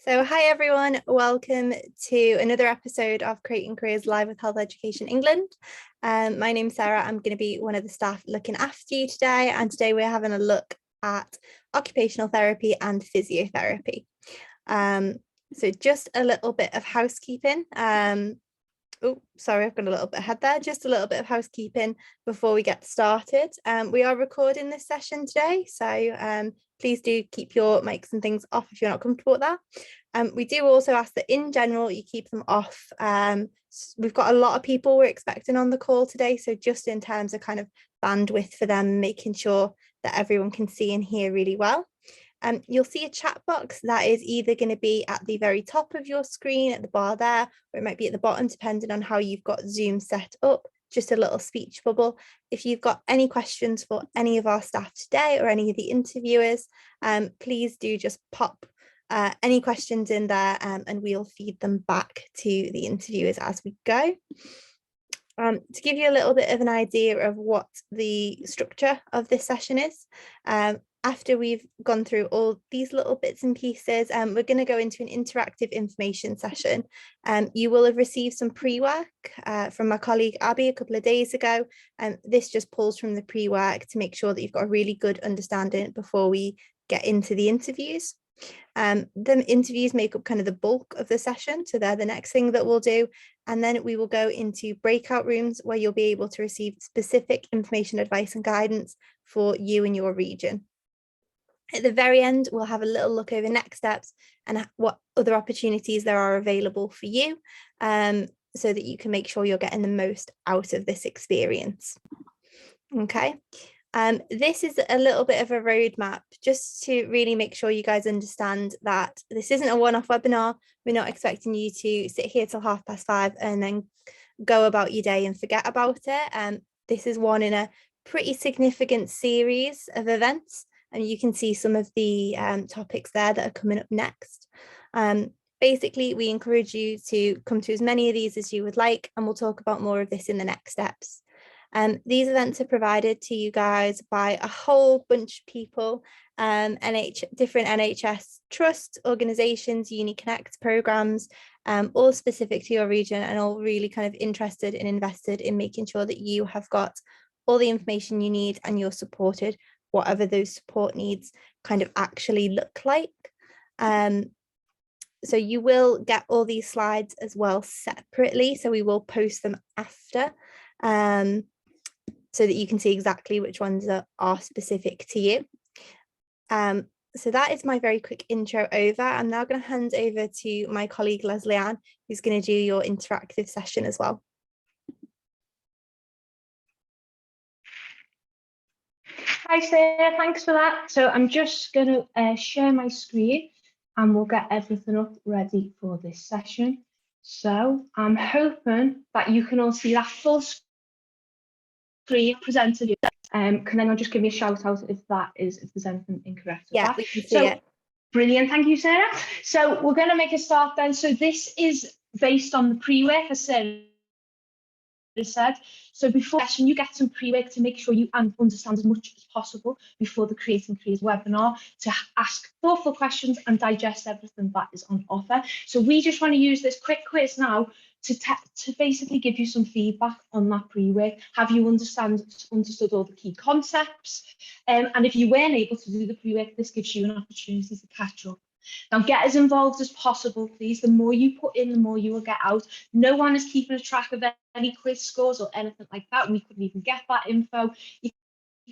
So hi everyone, welcome to another episode of Creating Careers Live with Health Education England. My name's Sarah. I'm going to be one of the staff looking after you today, and today we're having a look at occupational therapy and physiotherapy. So just a little bit of housekeeping. Oh, sorry, I've got a little bit ahead there. Just a little bit of housekeeping before we get started. We are recording this session today, so please do keep your mics and things off if you're not comfortable with that. We do also ask that in general you keep them off. We've got a lot of people we're expecting on the call today, so just in terms of kind of bandwidth for them, making sure that everyone can see and hear really well. You'll see a chat box that is either going to be at the very top of your screen at the bar there, or it might be at the bottom, depending on how you've got Zoom set up, just a little speech bubble. If you've got any questions for any of our staff today or any of the interviewers, please do just pop any questions in there and we'll feed them back to the interviewers as we go. To give you a little bit of an idea of what the structure of this session is, after we've gone through all these little bits and pieces, we're going to go into an interactive information session. You will have received some pre-work from my colleague Abby a couple of days ago, and this just pulls from the pre-work to make sure that you've got a really good understanding before we get into the interviews. The interviews make up kind of the bulk of the session, so they're the next thing that we'll do, and then we will go into breakout rooms where you'll be able to receive specific information, advice and guidance for you and your region. At the very end, we'll have a little look over next steps and what other opportunities there are available for you, so that you can make sure you're getting the most out of this experience. Okay. This is a little bit of a roadmap just to really make sure you guys understand that this isn't a one-off webinar. We're not expecting you to sit here till 5:30 and then go about your day and forget about it. This is one in a pretty significant series of events, and you can see some of the topics there that are coming up next. Basically, we encourage you to come to as many of these as you would like, and we'll talk about more of this in the next steps. These events are provided to you guys by a whole bunch of people, different NHS trusts, organisations, Uni Connect programmes, all specific to your region and all really kind of interested and invested in making sure that you have got all the information you need and you're supported, whatever those support needs kind of actually look like. So you will get all these slides as well separately, so we will post them after, so that you can see exactly which ones are specific to you. So that is my very quick intro over. I'm now going to hand over to my colleague Leslie Ann, who's going to do your interactive session as well. Hi Sarah, thanks for that. So I'm just going to share my screen and we'll get everything up ready for this session. So I'm hoping that you can all see that full screen presented. Can anyone just give me a shout out if there's anything incorrect with that? We can see it. Brilliant, thank you Sarah. So we're going to make a start then. So this is based on the pre-work, as Sarah said. So before the session, you get some pre-work to make sure you understand as much as possible before the Creating Careers webinar, to ask thoughtful questions and digest everything that is on offer. So we just want to use this quick quiz now to basically give you some feedback on that pre-work. Have you understood all the key concepts? And if you weren't able to do the pre-work, this gives you an opportunity to catch up. Now get as involved as possible, please. The more you put in, the more you will get out. No one is keeping a track of any quiz scores or anything like that. We couldn't even get that info. Your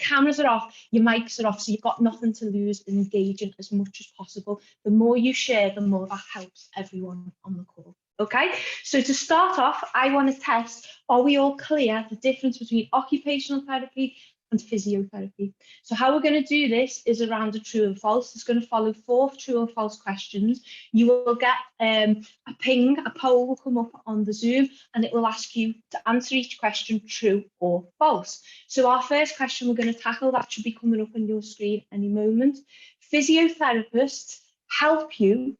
cameras are off, your mics are off, so you've got nothing to lose in engaging as much as possible. The more you share, the more that helps everyone on the call. Okay, so to start off, I want to test, are we all clear the difference between occupational therapy and physiotherapy? So how we're going to do this is around a true and false. It's going to follow 4 true and false questions. You will get a ping, a poll will come up on the Zoom, and it will ask you to answer each question true or false. So our first question we're going to tackle, that should be coming up on your screen any moment. Physiotherapists help you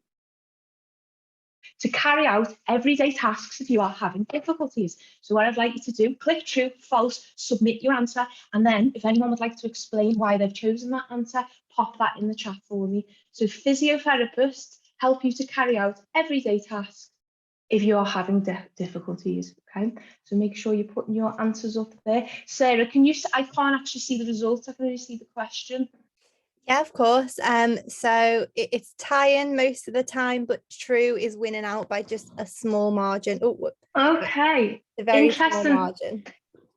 to carry out everyday tasks if you are having difficulties. So what I'd like you to do, click true, false, submit your answer, and then if anyone would like to explain why they've chosen that answer, pop that in the chat for me. So physiotherapists help you to carry out everyday tasks if you're having difficulties. Okay, so make sure you're putting your answers up there. Sarah, can you, I can't actually see the results, I can only see the question. Yeah, of course. So it's tying most of the time, but true is winning out by just a small margin. Oh, okay, a very small interesting. margin.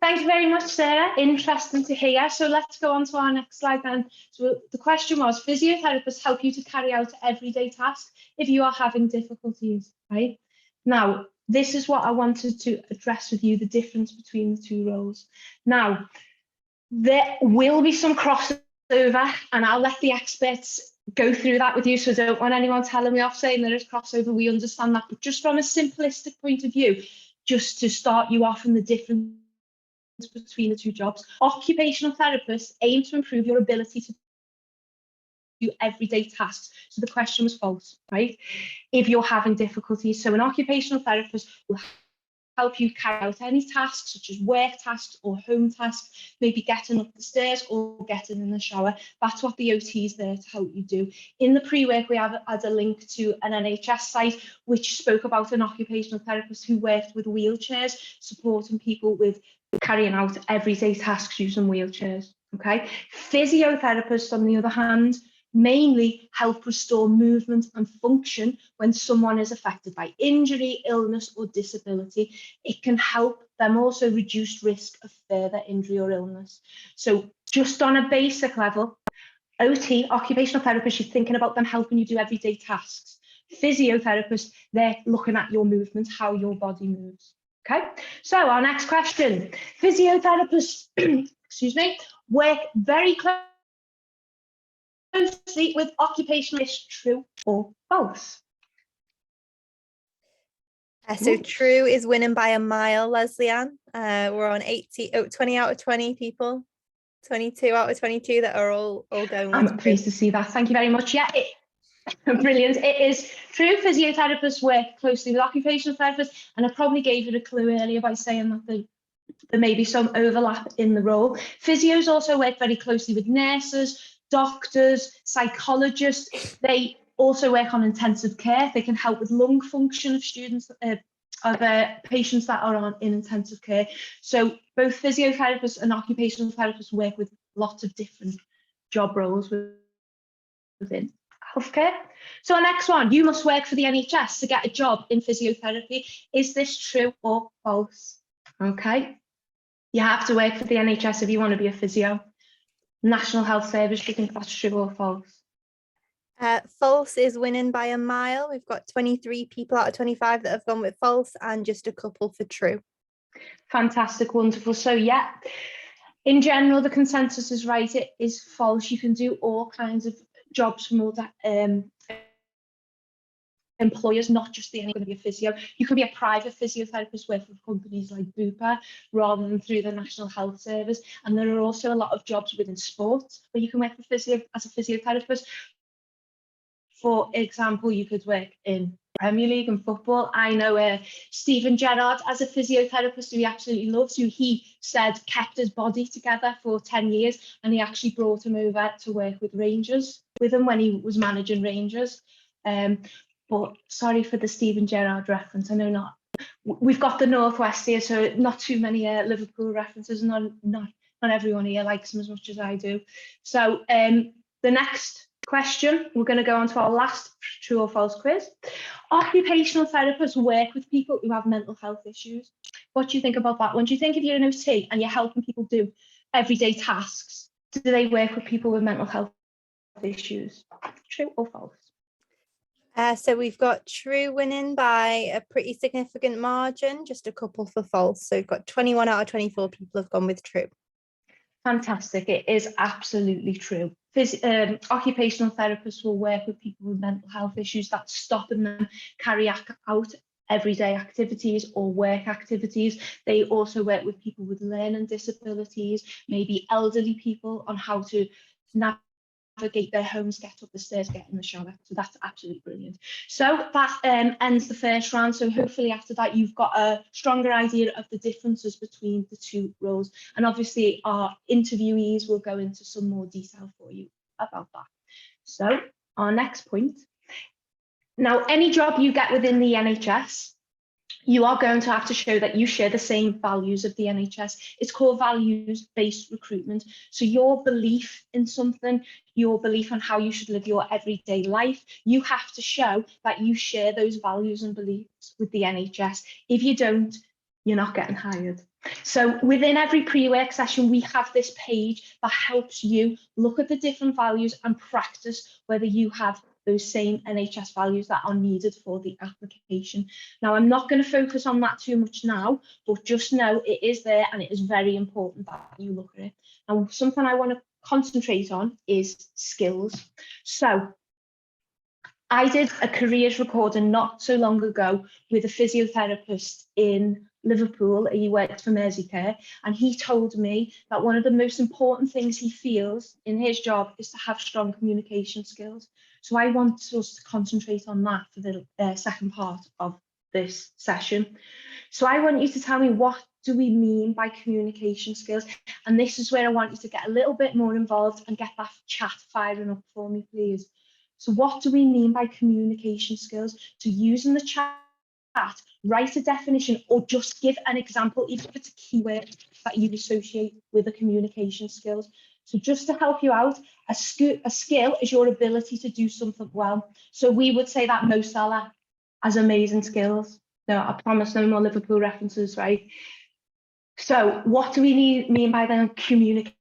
Thank you very much, Sarah. Interesting to hear. So let's go on to our next slide then. So the question was, physiotherapists help you to carry out everyday tasks if you are having difficulties, right? Now, this is what I wanted to address with you, the difference between the two roles. Now, there will be some crossover, and I'll let the experts go through that with you, so I don't want anyone telling me off saying there is crossover. We understand that, but just from a simplistic point of view, just to start you off in the difference between the two jobs, occupational therapists aim to improve your ability to do everyday tasks. So the question was false, right? If you're having difficulties, so an occupational therapist will help you carry out any tasks such as work tasks or home tasks, maybe getting up the stairs or getting in the shower. That's what the OT is there to help you do. In the pre-work, we have a link to an NHS site which spoke about an occupational therapist who worked with wheelchairs, supporting people with carrying out everyday tasks using wheelchairs. Okay, physiotherapists, on the other hand, mainly help restore movement and function when someone is affected by injury, illness, or disability. It can help them also reduce risk of further injury or illness. So just on a basic level, OT, occupational therapists, you're thinking about them helping you do everyday tasks. Physiotherapists, they're looking at your movement, how your body moves. Okay, so our next question. Physiotherapists, excuse me, work very closely with occupationalists, true or false? So true is winning by a mile, Leslie-Ann. We're on 20 out of 20 people, 22 out of 22 that are all going with I'm pleased to see that. Thank you very much. Yeah, brilliant. It is true. Physiotherapists work closely with occupational therapists, and I probably gave you a clue earlier by saying that there may be some overlap in the role. Physios also work very closely with nurses, doctors, psychologists. They also work on intensive care. They can help with lung function of students, of patients that are in intensive care. So both physiotherapists and occupational therapists work with lots of different job roles within healthcare. So our next one, you must work for the NHS to get a job in physiotherapy. Is this true or false? Okay. You have to work for the NHS if you want to be a physio. National Health Service, do you think that's true or false? False is winning by a mile. We've got 23 people out of 25 that have gone with false and just a couple for true. Fantastic, wonderful. So yeah, in general, the consensus is right. It is false. You can do all kinds of jobs from all that employers, not just the going to be a physio. You could be a private physiotherapist working for companies like Bupa rather than through the National Health Service. And there are also a lot of jobs within sports where you can work for physio as a physiotherapist. For example, you could work in Premier League and football. I know Stephen Gerrard as a physiotherapist who he absolutely loves, who he said kept his body together for 10 years, and he actually brought him over to work with Rangers with him when he was managing Rangers. But sorry for the Stephen Gerrard reference. I know not. We've got the Northwest here, so not too many Liverpool references. Not everyone here likes him as much as I do. So the next question, we're going to go on to our last true or false quiz. Occupational therapists work with people who have mental health issues. What do you think about that? When do you think if you're an OT and you're helping people do everyday tasks, do they work with people with mental health issues? True or false? So we've got true winning by a pretty significant margin, just a couple for false. So we've got 21 out of 24 people have gone with true. Fantastic. It is absolutely true. Occupational therapists will work with people with mental health issues that's stopping them carry out everyday activities or work activities. They also work with people with learning disabilities, maybe elderly people, on how to navigate their homes, get up the stairs, get in the shower. So that's absolutely brilliant. So that ends the first round. So hopefully after that you've got a stronger idea of the differences between the two roles, and obviously our interviewees will go into some more detail for you about that. So our next point Now, any job you get within the NHS, you are going to have to show that you share the same values of the NHS. It's called values-based recruitment. So your belief in something, your belief on how you should live your everyday life, you have to show that you share those values and beliefs with the NHS. If you don't, you're not getting hired. So within every pre-work session, we have this page that helps you look at the different values and practice whether you have those same NHS values that are needed for the application. Now, I'm not going to focus on that too much now, but just know it is there and it is very important that you look at it. And something I want to concentrate on is skills. So I did a careers recording not so long ago with a physiotherapist in Liverpool. He works for Merseycare, and he told me that one of the most important things he feels in his job is to have strong communication skills. So I want us to concentrate on that for the second part of this session. So I want you to tell me, what do we mean by communication skills? And this is where I want you to get a little bit more involved and get that chat firing up for me, please. So what do we mean by communication skills? So using the chat, write a definition or just give an example, even if it's a keyword that you associate with the communication skills. So just to help you out, a skill is your ability to do something well. So we would say that Mo Salah has amazing skills. No, I promise no more Liverpool references, right? So what do we mean by then communication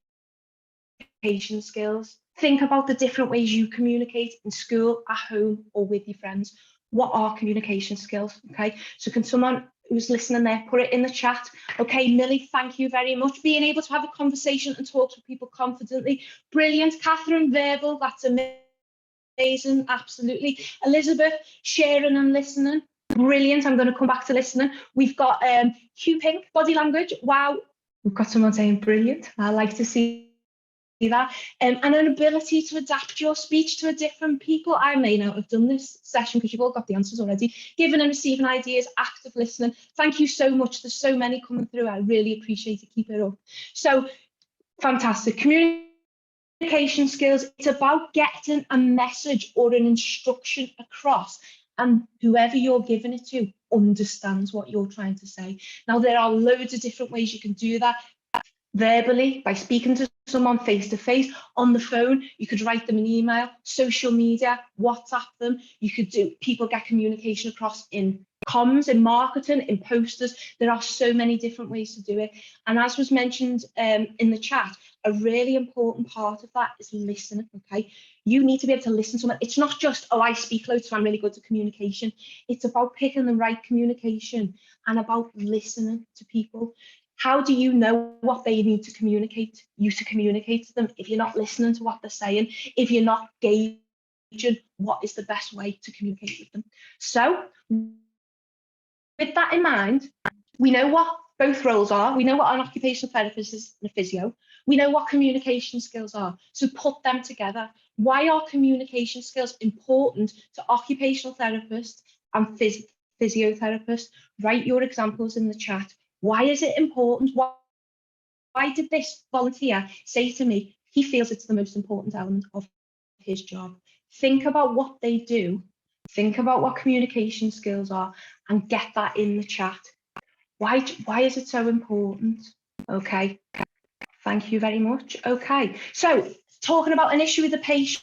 skills? Think about the different ways you communicate in school, at home, or with your friends. What are communication skills? Okay, so can someone who's listening there put it in the chat? Okay, Millie, thank you very much. Being able to have a conversation and talk to people confidently. Brilliant. Catherine, verbal, that's amazing, absolutely. Elizabeth, sharing and listening. Brilliant. I'm going to come back to listening. We've got Q Pink, body language. Wow, we've got someone saying brilliant. I like to see that. And an ability to adapt your speech to a different people. I may not have done this session because you've all got the answers already. Giving and receiving ideas, active listening. Thank you so much. There's so many coming through. I really appreciate it. Keep it up. So fantastic. Communication skills, it's about getting a message or an instruction across, and whoever you're giving it to understands what you're trying to say. Now, there are loads of different ways you can do that. Verbally, by speaking to someone face to face, on the phone, you could write them an email, social media, WhatsApp them. You could do, people get communication across in comms, in marketing, in posters. There are so many different ways to do it. And as was mentioned in the chat, a really important part of that is listening, okay? You need to be able to listen to someone. It's not just, oh, I speak loads, so I'm really good at communication. It's about picking the right communication and about listening to people. How do you know what they need to communicate, you to communicate to them, if you're not listening to what they're saying, if you're not gauging what is the best way to communicate with them? So with that in mind, we know what both roles are. We know what an occupational therapist is and a physio. We know what communication skills are. So put them together. Why are communication skills important to occupational therapists and physiotherapists? Write your examples in the chat. Why is it important? Why did this volunteer say to me he feels it's the most important element of his job? Think about what they do. Think about what communication skills are and get that in the chat. Why is it so important? Okay, thank you very much. Okay, so talking about an issue with the patient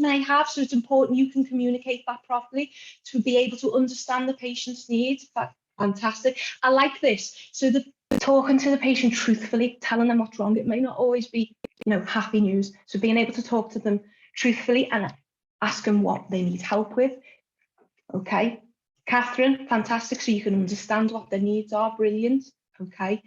may have, so it's important you can communicate that properly to be able to understand the patient's needs. Fantastic. I like this. So talking to the patient truthfully, telling them what's wrong. It may not always be, happy news. So being able to talk to them truthfully and ask them what they need help with. Okay. Catherine, fantastic. So you can understand what their needs are. Brilliant. Okay.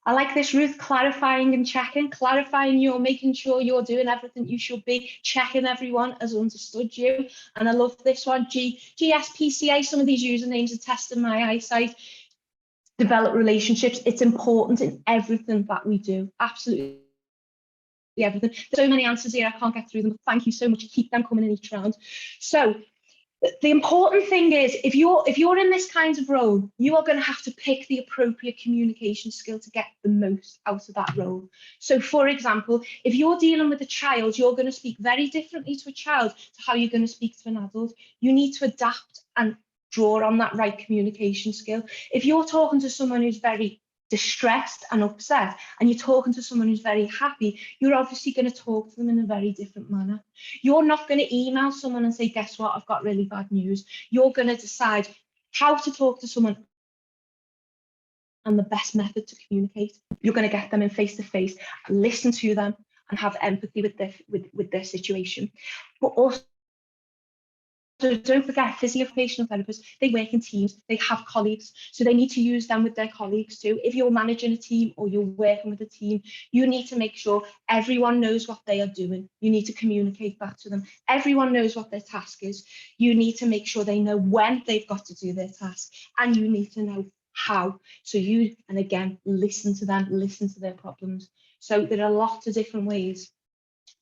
I like this, Ruth, clarifying and checking. Clarifying, you're making sure you're doing everything you should be. Checking everyone has understood you. And I love this one, GSPCA. Some of these usernames are testing my eyesight. Develop relationships. It's important in everything that we do. Absolutely everything. There's so many answers here. I can't get through them. Thank you so much. Keep them coming in each round. So The important thing is, if you're in this kind of role, you are going to have to pick the appropriate communication skill to get the most out of that role. So, for example, if you're dealing with a child, you're going to speak very differently to a child to how you're going to speak to an adult. You need to adapt and draw on that right communication skill. If you're talking to someone who's very distressed and upset, and you're talking to someone who's very happy, you're obviously going to talk to them in a very different manner. You're not going to email someone and say, guess what, I've got really bad news. You're going to decide how to talk to someone and the best method to communicate. You're going to get them in face to face, listen to them, and have empathy with their situation. But also, so don't forget, physiooccupational therapists, they work in teams, they have colleagues, so they need to use them with their colleagues too. If you're managing a team or you're working with a team, you need to make sure everyone knows what they are doing. You need to communicate that to them. Everyone knows what their task is. You need to make sure they know when they've got to do their task, and you need to know how. So you, and again, listen to them, listen to their problems. So there are lots of different ways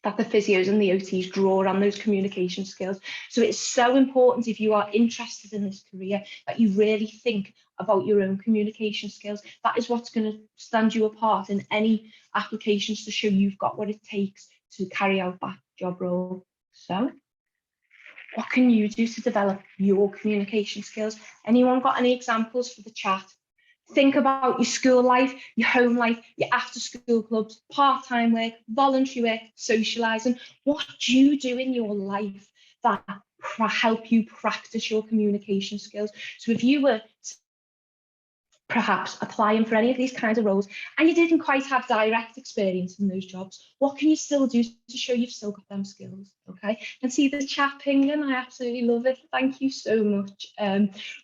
that the physios and the OTs draw on those communication skills. So it's so important, if you are interested in this career, that you really think about your own communication skills. That is what's going to stand you apart in any applications, to show you've got what it takes to carry out that job role. So what can you do to develop your communication skills? Anyone got any examples for the chat? Think about your school life, your home life, your after school clubs, part-time work, voluntary work, socialising. What do you do in your life that help you practice your communication skills? So if you were perhaps applying for any of these kinds of roles and you didn't quite have direct experience in those jobs, what can you still do to show you've still got them skills? Okay, and see the chat pinging, I absolutely love it. Thank you so much.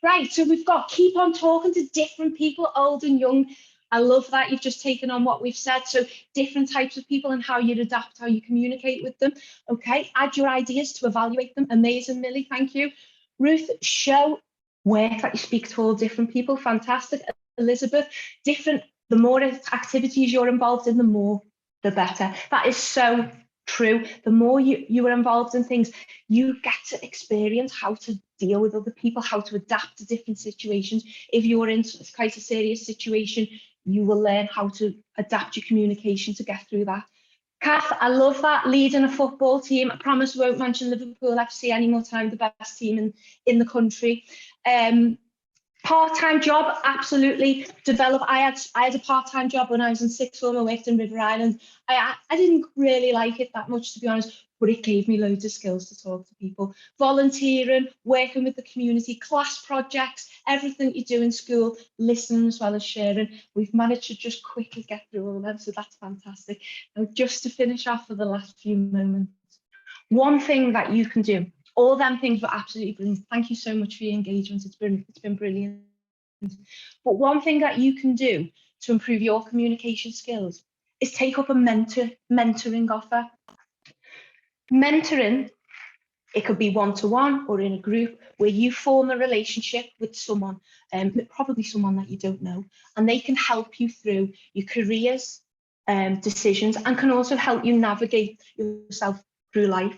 Right, so we've got keep on talking to different people, old and young. I love that you've just taken on what we've said. So different types of people and how you adapt, how you communicate with them. Okay, add your ideas to evaluate them. Amazing, Millie, thank you. Ruth, show work that you speak to all different people. Fantastic. Elizabeth, the more activities you're involved in, the better. That is so true. The more you are involved in things, you get to experience how to deal with other people, how to adapt to different situations. If you're in quite a serious situation, you will learn how to adapt your communication to get through that. Kath, I love that, leading a football team. I promise I won't mention Liverpool FC any more time, the best team in the country. Part-time job, absolutely. Develop. I had a part-time job when I was in sixth form. I worked in River Island. I didn't really like it that much, to be honest, but it gave me loads of skills to talk to people. Volunteering, working with the community, class projects, everything you do in school, listening as well as sharing. We've managed to just quickly get through all of them, so that's fantastic. Now, just to finish off for the last few moments, one thing that you can do. All them things were absolutely brilliant. Thank you so much for your engagement. It's been brilliant. But one thing that you can do to improve your communication skills is take up a mentoring offer. Mentoring, it could be one-to-one or in a group, where you form a relationship with someone, probably someone that you don't know, and they can help you through your careers, decisions, and can also help you navigate yourself through life.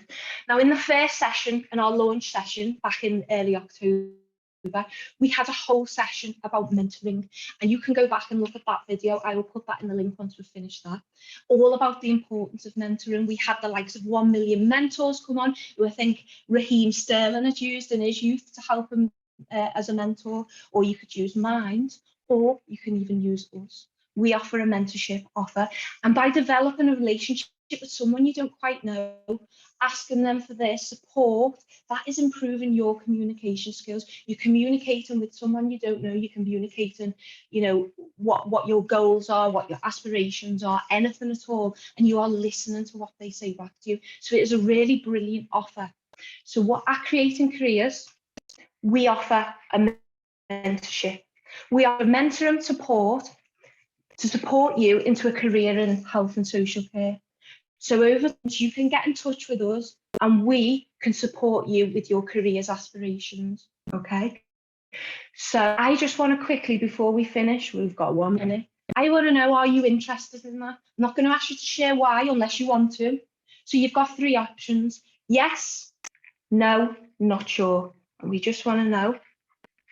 Now, in the first session, in our launch session back in early October, we had a whole session about mentoring, and you can go back and look at that video. I will put that in the link once we finish that. All about the importance of mentoring. We had the likes of 1 Million Mentors come on, who I think Raheem Sterling had used in his youth to help him as a mentor, or you could use Mind, or you can even use us. We offer a mentorship offer, and by developing a relationship with someone you don't quite know, asking them for their support, that is improving your communication skills. You're communicating with someone you don't know, you're communicating, you know, what your goals are, what your aspirations are, anything at all, and you are listening to what they say back to you. So it is a really brilliant offer. So what at Creating Careers, we offer a mentorship. We offer mentoring support to support you into a career in health and social care. So over you can get in touch with us and we can support you with your career's aspirations, okay? So I just want to quickly, before we finish, we've got 1 minute, I want to know, are you interested in that? I'm not going to ask you to share why unless you want to. So you've got 3 options: yes, no, not sure. We just want to know,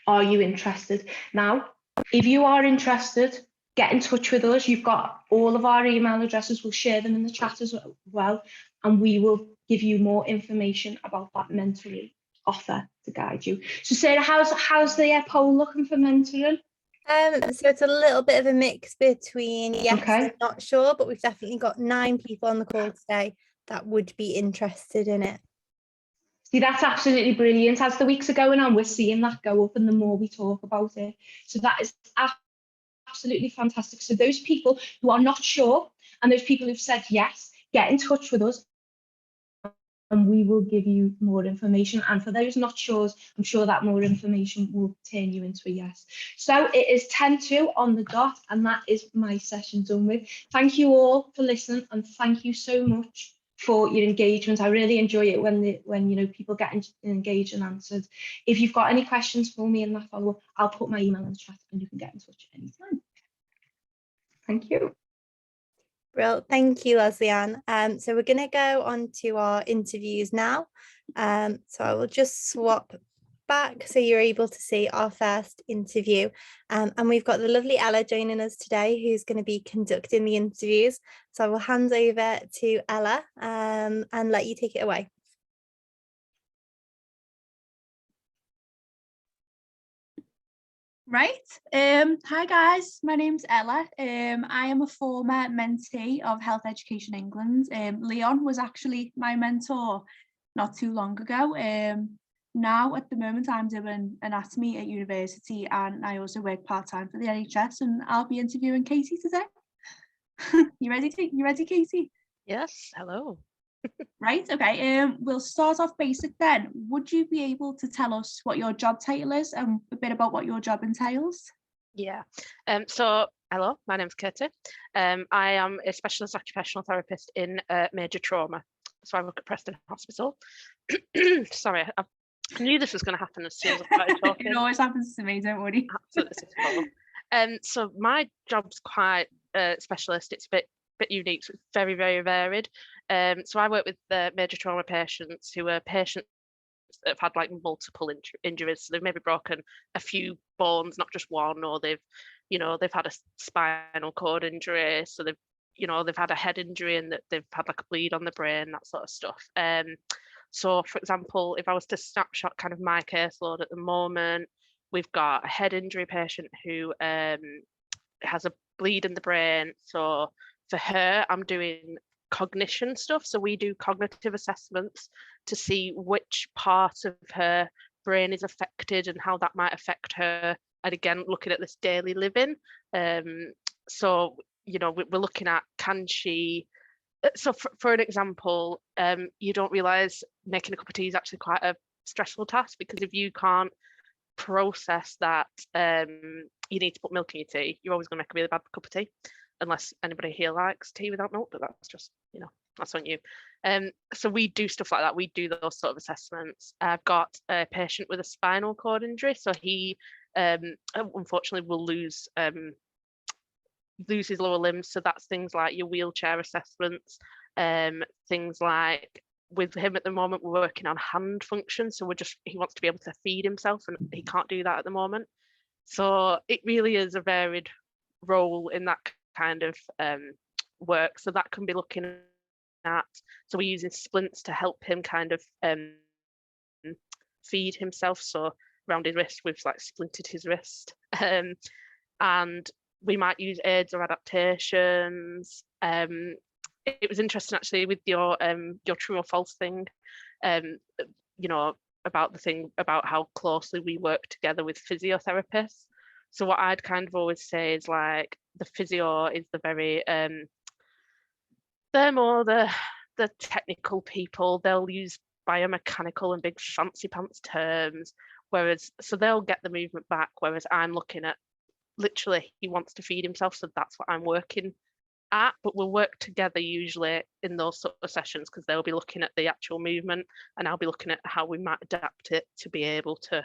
are you interested? Now, if you are interested, get in touch with us. You've got all of our email addresses. We'll share them in the chat as well, and we will give you more information about that mentoring offer to guide you. So Sarah, how's the poll looking for mentoring? So it's a little bit of a mix between yes Okay. and not sure, but we've definitely got 9 people on the call today that would be interested in it. See, that's absolutely brilliant. As the weeks are going on, we're seeing that go up, and the more we talk about it. So that is absolutely fantastic. So those people who are not sure, and those people who've said yes, get in touch with us, and we will give you more information. And for those not sure, I'm sure that more information will turn you into a yes. So it is 10:02 on the dot, and that is my session done with. Thank you all for listening, and thank you so much for your engagement. I really enjoy it when you know people get engaged and answered. If you've got any questions for me in that follow-up, I'll put my email in the chat and you can get in touch anytime. Thank you. Well, thank you, Leslie-Ann. So we're going to go on to our interviews now. So I will just swap back so you're able to see our first interview. And we've got the lovely Ella joining us today, who's going to be conducting the interviews. So I will hand over to Ella and let you take it away. Right. Hi guys, my name's Ella. I am a former mentee of Health Education England. Leon was actually my mentor not too long ago. Now at the moment I'm doing anatomy at university, and I also work part-time for the NHS, and I'll be interviewing Katie today. You ready, Katie? Yes, hello. Right, okay. We'll start off basic then. Would you be able to tell us what your job title is and a bit about what your job entails? Yeah. So hello, my name's Katie. I am a specialist occupational therapist in major trauma. So I work at Preston Hospital. Sorry, I knew this was going to happen as soon as I started talking. It always happens to me, don't worry. Absolutely. So my job's quite specialist. It's a bit unique, so it's very, very varied. So I work with major trauma patients who are patients that have had like multiple injuries. So they've maybe broken a few bones, not just one, or they've had a spinal cord injury. So they've had a head injury and that they've had like a bleed on the brain, that sort of stuff. So for example, if I was to snapshot kind of my caseload at the moment, we've got a head injury patient who has a bleed in the brain. So for her, I'm doing cognition stuff. So we do cognitive assessments to see which part of her brain is affected and how that might affect her. And again, looking at this daily living. So, we're looking at, can she, so for an example, you don't realize making a cup of tea is actually quite a stressful task, because if you can't process that you need to put milk in your tea, you're always going to make a really bad cup of tea, unless anybody here likes tea without milk, but that's just, that's on you. So we do stuff like that. We do those sort of assessments. I've got a patient with a spinal cord injury, so he unfortunately will lose his lower limbs. So that's things like your wheelchair assessments, things like, with him at the moment, we're working on hand function. So he wants to be able to feed himself, and he can't do that at the moment. So it really is a varied role in that kind of work. So that can be looking at, so we're using splints to help him kind of feed himself. So around his wrist, we've like splinted his wrist. And we might use aids or adaptations. It was interesting actually with your true or false thing, about the thing about how closely we work together with physiotherapists. So what I'd kind of always say is, like, the physio is the very they're more the technical people. They'll use biomechanical and big fancy pants terms, so they'll get the movement back, whereas I'm looking at, literally, he wants to feed himself, so that's what I'm working at. But we'll work together usually in those sort of sessions, because they'll be looking at the actual movement and I'll be looking at how we might adapt it to be able to,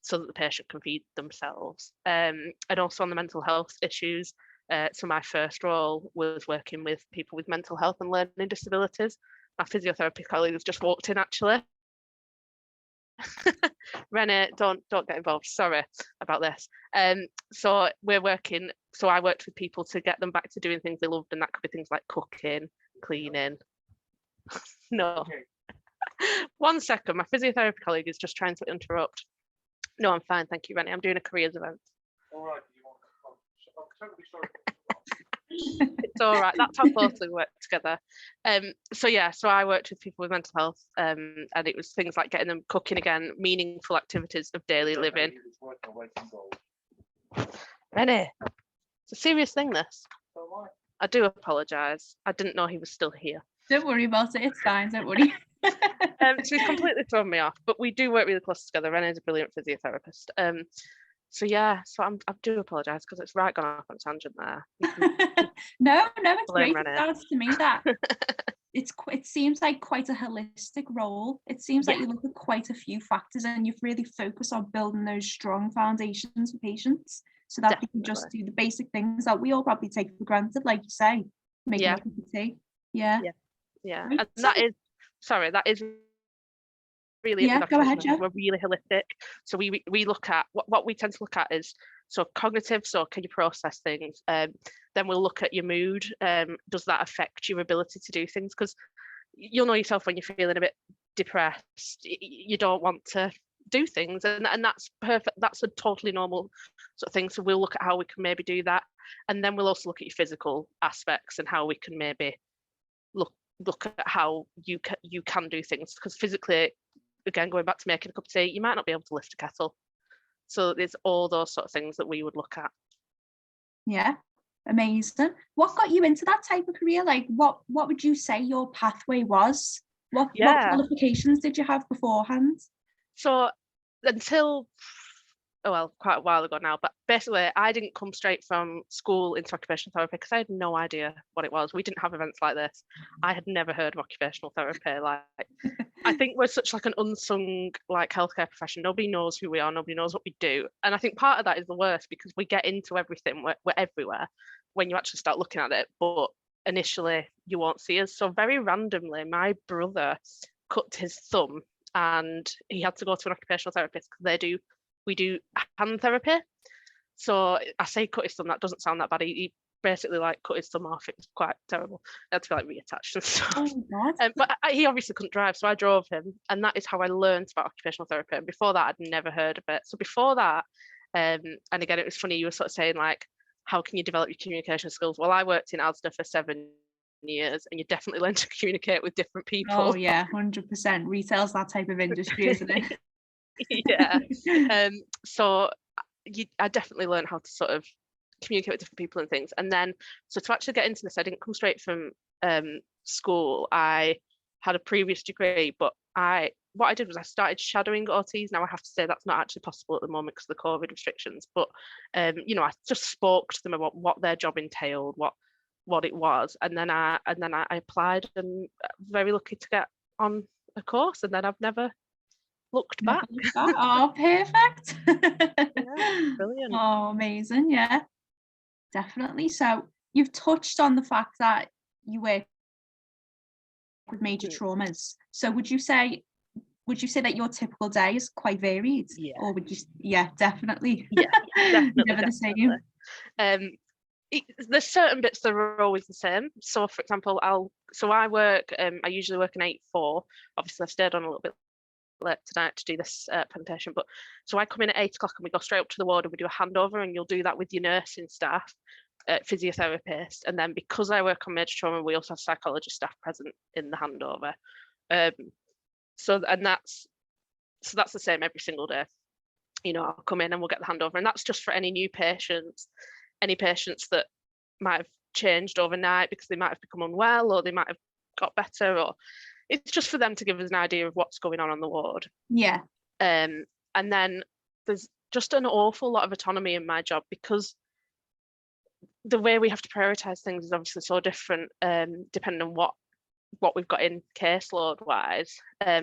so that the patient can feed themselves. And also on the mental health issues, so my first role was working with people with mental health and learning disabilities. My physiotherapy colleague has just walked in actually. Renee, don't get involved. Sorry about this. So I worked with people to get them back to doing things they loved, and that could be things like cooking, cleaning. No. Okay. 1 second, my physiotherapy colleague is just trying to interrupt. No, I'm fine, thank you, Rennie. I'm doing a careers event. All right. I'm totally sorry. It's all right. That's how closely we work together. So I worked with people with mental health, and it was things like getting them cooking again, meaningful activities of daily living. Rennie, it's a serious thing, this. I do apologise. I didn't know he was still here. Don't worry about it. It's fine. Don't worry. So he's completely thrown me off, but we do work really close together. Renee's a brilliant physiotherapist. So I do apologise because it's right gone off on a tangent there. No, it's Blame great. Renee. It sounds to me that it seems like quite a holistic role. It seems like you look at quite a few factors and you've really focused on building those strong foundations for patients so that they can just do the basic things that we all probably take for granted, like you say, making a cup of tea. Yeah. And that is really go ahead, Jo. we're really holistic. So we look at what we tend to look at is cognitive, so can you process things, then we'll look at your mood, does that affect your ability to do things, because you'll know yourself when you're feeling a bit depressed, you don't want to do things, and that's perfect. That's a totally normal sort of thing. So we'll look at how we can maybe do that, and then we'll also look at your physical aspects and how we can maybe look at how you can do things, because physically, again, going back to making a cup of tea, you might not be able to lift a kettle. So there's all those sort of things that we would look at. Yeah, amazing. What got you into that type of career? Like, what would you say your pathway was? What qualifications did you have beforehand? So until quite a while ago now, but basically I didn't come straight from school into occupational therapy because I had no idea what it was. We didn't have events like this. I had never heard of occupational therapy. Like, I think we're such like an unsung like healthcare profession. Nobody knows who we are. Nobody knows what we do. And I think part of that is the worst because we get into everything. We're everywhere when you actually start looking at it. But initially you won't see us. So very randomly, my brother cut his thumb and he had to go to an occupational therapist because we do hand therapy. So I say cut his thumb, that doesn't sound that bad. He basically like cut his thumb off. It was quite terrible. I had to be like reattached and stuff. Oh God. But he obviously couldn't drive, so I drove him, and that is how I learned about occupational therapy. And before that, I'd never heard of it. So before that, and again, it was funny, you were sort of saying like, how can you develop your communication skills? Well, I worked in Asda for 7 years, and you definitely learn to communicate with different people. Oh yeah, 100%. Retail's that type of industry, isn't it? Yeah. So I definitely learned how to sort of communicate with different people and things. And then, so to actually get into this, I didn't come straight from school. I had a previous degree, but what I did was I started shadowing OTs. Now I have to say that's not actually possible at the moment because of the COVID restrictions. But I just spoke to them about what their job entailed, what it was, and then I applied, and very lucky to get on a course, and then I've never looked back. Oh, perfect. Yeah, brilliant. Oh, amazing. Yeah, definitely. So you've touched on the fact that you work with major traumas. So would you say that your typical day is quite varied? Yeah. Or would you? Yeah, definitely. Yeah, definitely. Never the same. There's certain bits that are always the same. So for example, I usually work an 8-4. Obviously I've stayed on a little bit late tonight to do this presentation, but so I come in at 8 o'clock and we go straight up to the ward and we do a handover, and you'll do that with your nursing staff, physiotherapists, and then because I work on major trauma, we also have psychology staff present in the handover. So that's the same every single day. I'll come in and we'll get the handover, and that's just for any new patients, any patients that might have changed overnight because they might have become unwell or they might have got better, or it's just for them to give us an idea of what's going on the ward. Yeah. And then there's just an awful lot of autonomy in my job because the way we have to prioritize things is obviously so different depending on what we've got in caseload wise.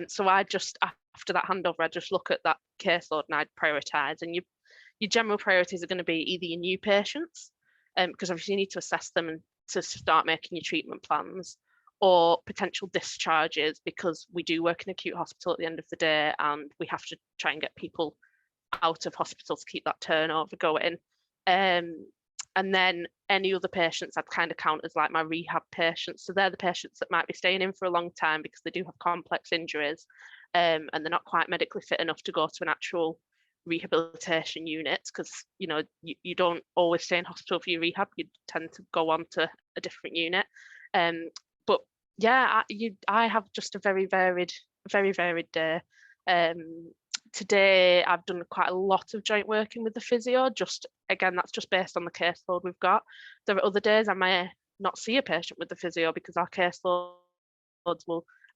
So I just, after that handover, I just look at that caseload and I'd prioritize, and your general priorities are going to be either your new patients, because obviously you need to assess them and to start making your treatment plans, or potential discharges, because we do work in acute hospital at the end of the day and we have to try and get people out of hospital to keep that turnover going. And then any other patients I'd kind of count as like my rehab patients. So they're the patients that might be staying in for a long time because they do have complex injuries, and they're not quite medically fit enough to go to an actual rehabilitation unit, because you don't always stay in hospital for your rehab. You tend to go on to a different unit. But yeah, I have just a very varied day. Today I've done quite a lot of joint working with the physio. Just again, that's just based on the caseload we've got. There are other days I may not see a patient with the physio because our caseloads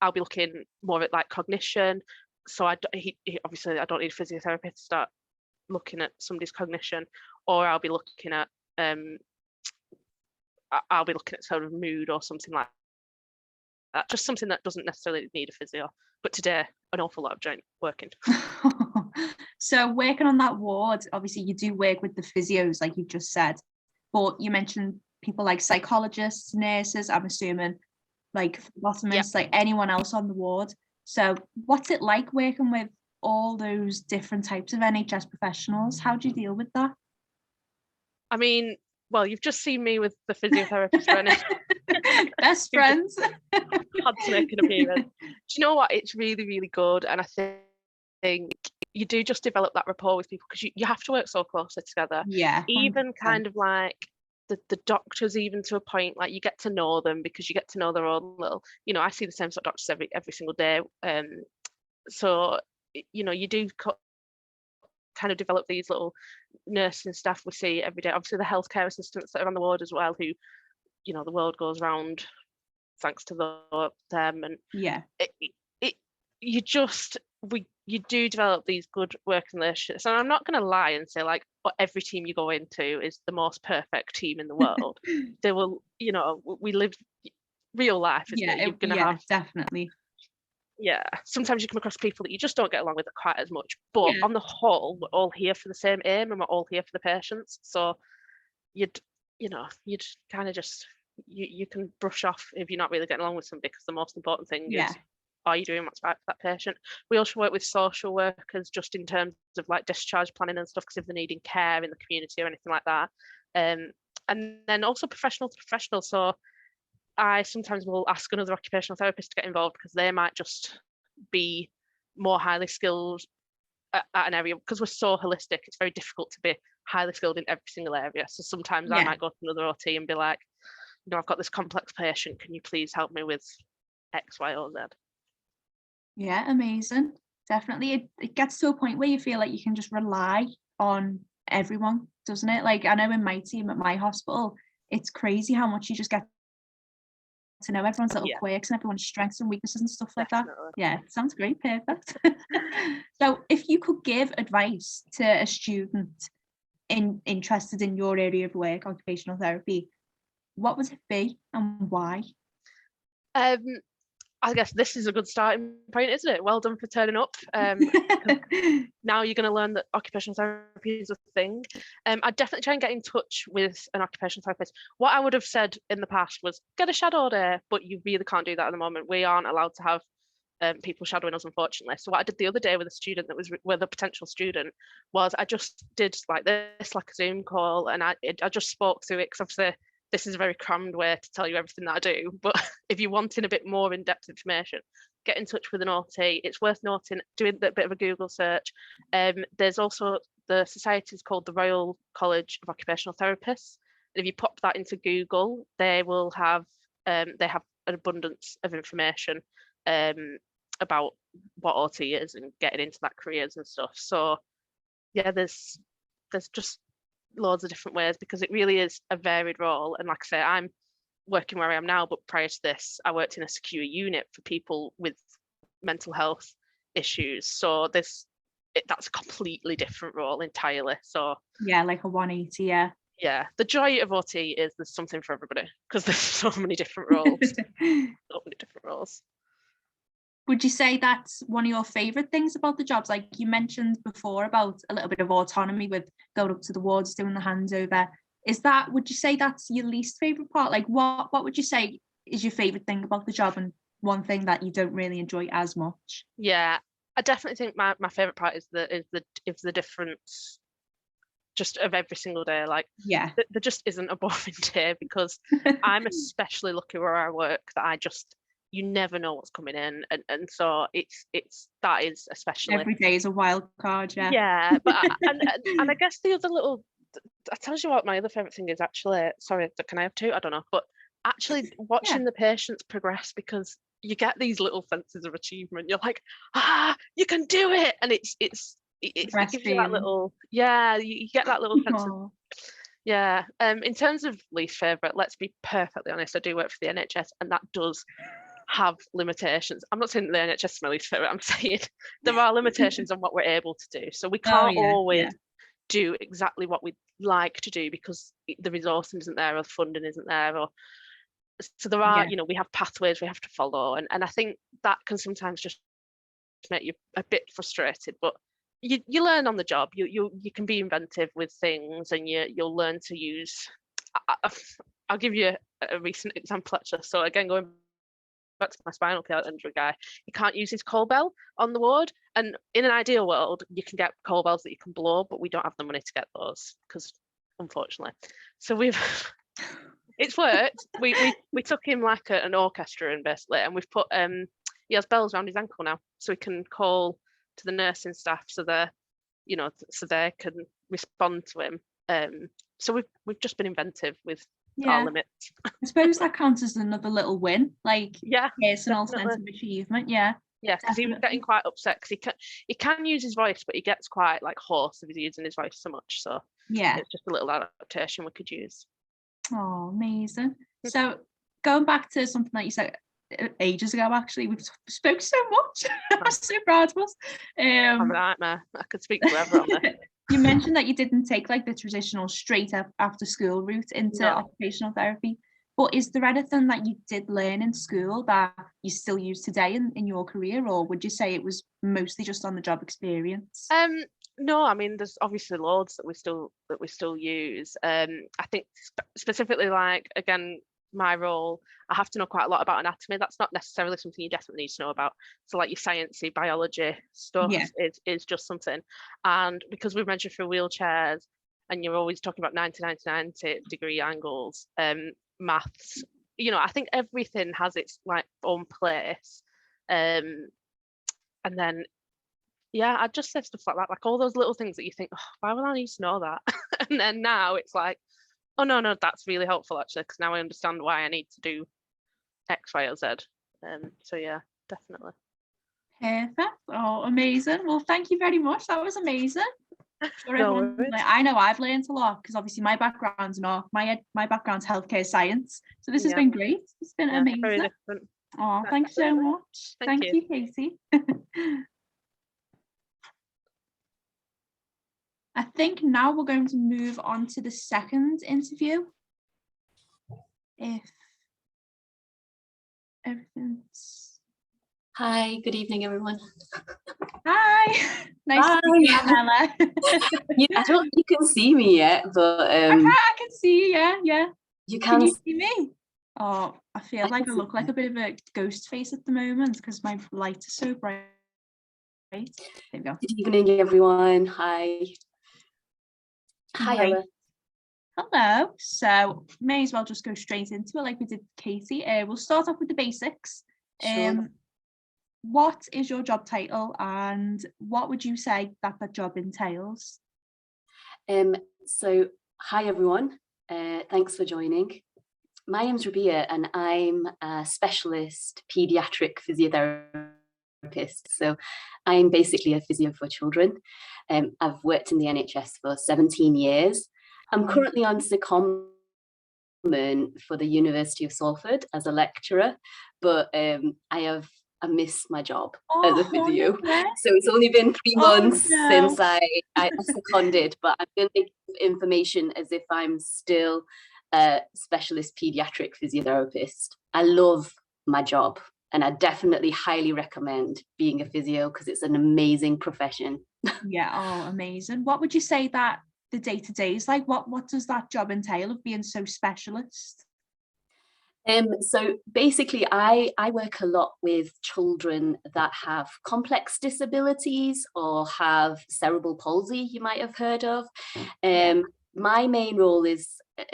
I'll be looking more at like cognition. So obviously I don't need a physiotherapist to start looking at somebody's cognition, or I'll be looking at sort of mood or something like that. Just something that doesn't necessarily need a physio. But today, an awful lot of joint working. So working on that ward, obviously you do work with the physios, like you've just said, but you mentioned people like psychologists, nurses, I'm assuming, like phlebotomists, like anyone else on the ward. So what's it like working with all those different types of NHS professionals? How do you deal with that? I mean, well, you've just seen me with the physiotherapist running. Best friends. Had to make an appearance. Do you know what? It's really, really good. And I think you do just develop that rapport with people, because you have to work so closely together. Yeah. 100%. Even kind of like the doctors, even to a point, like you get to know them because you get to know their own little, I see the same sort of doctors every single day. So, you do kind of develop these little nursing staff we see every day. Obviously the healthcare assistants that are on the ward as well, who, the world goes round thanks to them. And yeah, you do develop these good working relationships. And I'm not going to lie and say like every team you go into is the most perfect team in the world. They will, we live real life, isn't it? You're going to have definitely. Yeah, sometimes you come across people that you just don't get along with quite as much, but on the whole, we're all here for the same aim and we're all here for the patients. So you'd kind of just you can brush off if you're not really getting along with somebody, because the most important thing is, are you doing what's right for that patient? We also work with social workers just in terms of like discharge planning and stuff, because if they're needing care in the community or anything like that. And then also professional to professional. So I sometimes will ask another occupational therapist to get involved, because they might just be more highly skilled at an area, because we're so holistic. It's very difficult to be highly skilled in every single area. So sometimes I might go to another OT and be like, I've got this complex patient, can you please help me with X, Y, or Z? Yeah, amazing. Definitely. It gets to a point where you feel like you can just rely on everyone, doesn't it? Like I know in my team at my hospital, it's crazy how much you just get to know everyone's little quirks and everyone's strengths and weaknesses and stuff like that. Yeah, sounds great. Perfect. So if you could give advice to a student interested in your area of work, occupational therapy, what would it be and why? I guess this is a good starting point, isn't it? Well done for turning up. Now you're going to learn that occupational therapy is a thing. I'd definitely try and get in touch with an occupational therapist. What I would have said in the past was get a shadow day, but you really can't do that at the moment. We aren't allowed to have people shadowing us, unfortunately. So what I did the other day with a student that was with a potential student was I just did like a Zoom call, and I just spoke through it, because obviously this is a very crammed way to tell you everything that I do. But if you're wanting a bit more in-depth information, get in touch with an OT. It's worth noting, doing a bit of a Google search. There's also the society is called the Royal College of Occupational Therapists. And if you pop that into Google, they will have an abundance of information about what OT is and getting into that careers and stuff. So yeah, there's just loads of different ways, because it really is a varied role. And like I say, I'm working where I am now, but prior to this I worked in a secure unit for people with mental health issues. So that's a completely different role entirely. So yeah, like a 180. The joy of OT is there's something for everybody, because there's so many different roles. Would you say that's one of your favorite things about the jobs? Like you mentioned before about a little bit of autonomy with going up to the wards, doing the handover. Would you say that's your least favorite part? Like what would you say is your favourite thing about the job and one thing that you don't really enjoy as much? Yeah, I definitely think my favourite part is the difference just of every single day. Like, Yeah. there just isn't a boring day, because I'm especially lucky where I work that you never know what's coming in, and so that is especially Every day is a wild card. yeah. But and I guess the other little, I tell you what, my other favourite thing is actually, sorry, can I have two? I don't know, but actually watching the patients progress, because you get these little senses of achievement. You're like, you can do it, and it gives you that little, you get that little sense of, yeah. In terms of least favourite, let's be perfectly honest, I do work for the NHS, and that does have limitations. I'm not saying the NHS is my least favourite, I'm saying there are limitations on what we're able to do. So we can't always do exactly what we'd like to do, because the resourcing isn't there, or the funding isn't there, or so there are, we have pathways we have to follow, and I think that can sometimes just make you a bit frustrated, but you learn on the job. You can be inventive with things, and you'll learn to use. I'll give you a recent example actually. So again, going back to my spinal cord injury guy, he can't use his coal bell on the ward, and in an ideal world you can get coal bells that you can blow, but we don't have the money to get those, because unfortunately, so it's worked. We took him like an orchestra in, basically, and we've put he has bells around his ankle now, so he can call to the nursing staff, so they can respond to him. So we've just been inventive with our limits. I suppose that counts as another little win, like personal definitely. sense of achievement. Because he was getting quite upset, because he can use his voice, but he gets quite like hoarse if he's using his voice so much. So it's just a little adaptation we could use. Oh, amazing. So going back to something that you said ages ago, actually, we've spoke so much. I'm so proud of us. I'm a nightmare. I could speak to everyone there. You mentioned that you didn't take like the traditional straight up after school route into occupational therapy, but is there anything that you did learn in school that you still use today in your career, or would you say it was mostly just on the job experience? No, I mean, there's obviously loads that we still use. I think specifically, like, again, my role, I have to know quite a lot about anatomy. That's not necessarily something you definitely need to know about. So like your sciencey biology stuff is just something. And because we measure through wheelchairs, and you're always talking about 90 degree angles, maths, I think everything has its like own place. And then I'd just say stuff like that, like all those little things that you think, why would I need to know that? And then now it's like, oh no, that's really helpful actually, because now I understand why I need to do X, Y, or Z. So yeah, definitely. Perfect. Oh, amazing. Well, thank you very much. That was amazing. I know I've learned a lot, because obviously my background's my background's healthcare science. So this has been great. It's been amazing. Very different. Oh, thanks so much. Thank you, Katie. I think now we're going to move on to the second interview. If everything's... Hi, good evening, everyone. Hi, nice to meet you, Ella. I don't think you can see me yet, but I can see you, yeah. You can you see me? Oh, I feel like I look like a bit of a ghost face at the moment, because my light is so bright. There we go. Good evening, everyone. Hi. Hi, Ella. Hello. So may as well just go straight into it like we did Katie. We'll start off with the basics. Sure. What is your job title, and what would you say that job entails? So hi, everyone. Thanks for joining. My name's Rabia, and I'm a specialist paediatric physiotherapist. So I'm basically a physio for children. I've worked in the NHS for 17 years. I'm currently on secondment for the University of Salford as a lecturer, but I missed my job as a physio. So it's only been 3 months since I seconded, but I'm going to give information as if I'm still a specialist paediatric physiotherapist. I love my job, and I definitely highly recommend being a physio, because it's an amazing profession. Yeah, oh, amazing. What would you say that the day-to-day is like? What does that job entail of being so specialist? So basically, I work a lot with children that have complex disabilities or have cerebral palsy, you might have heard of. My main role is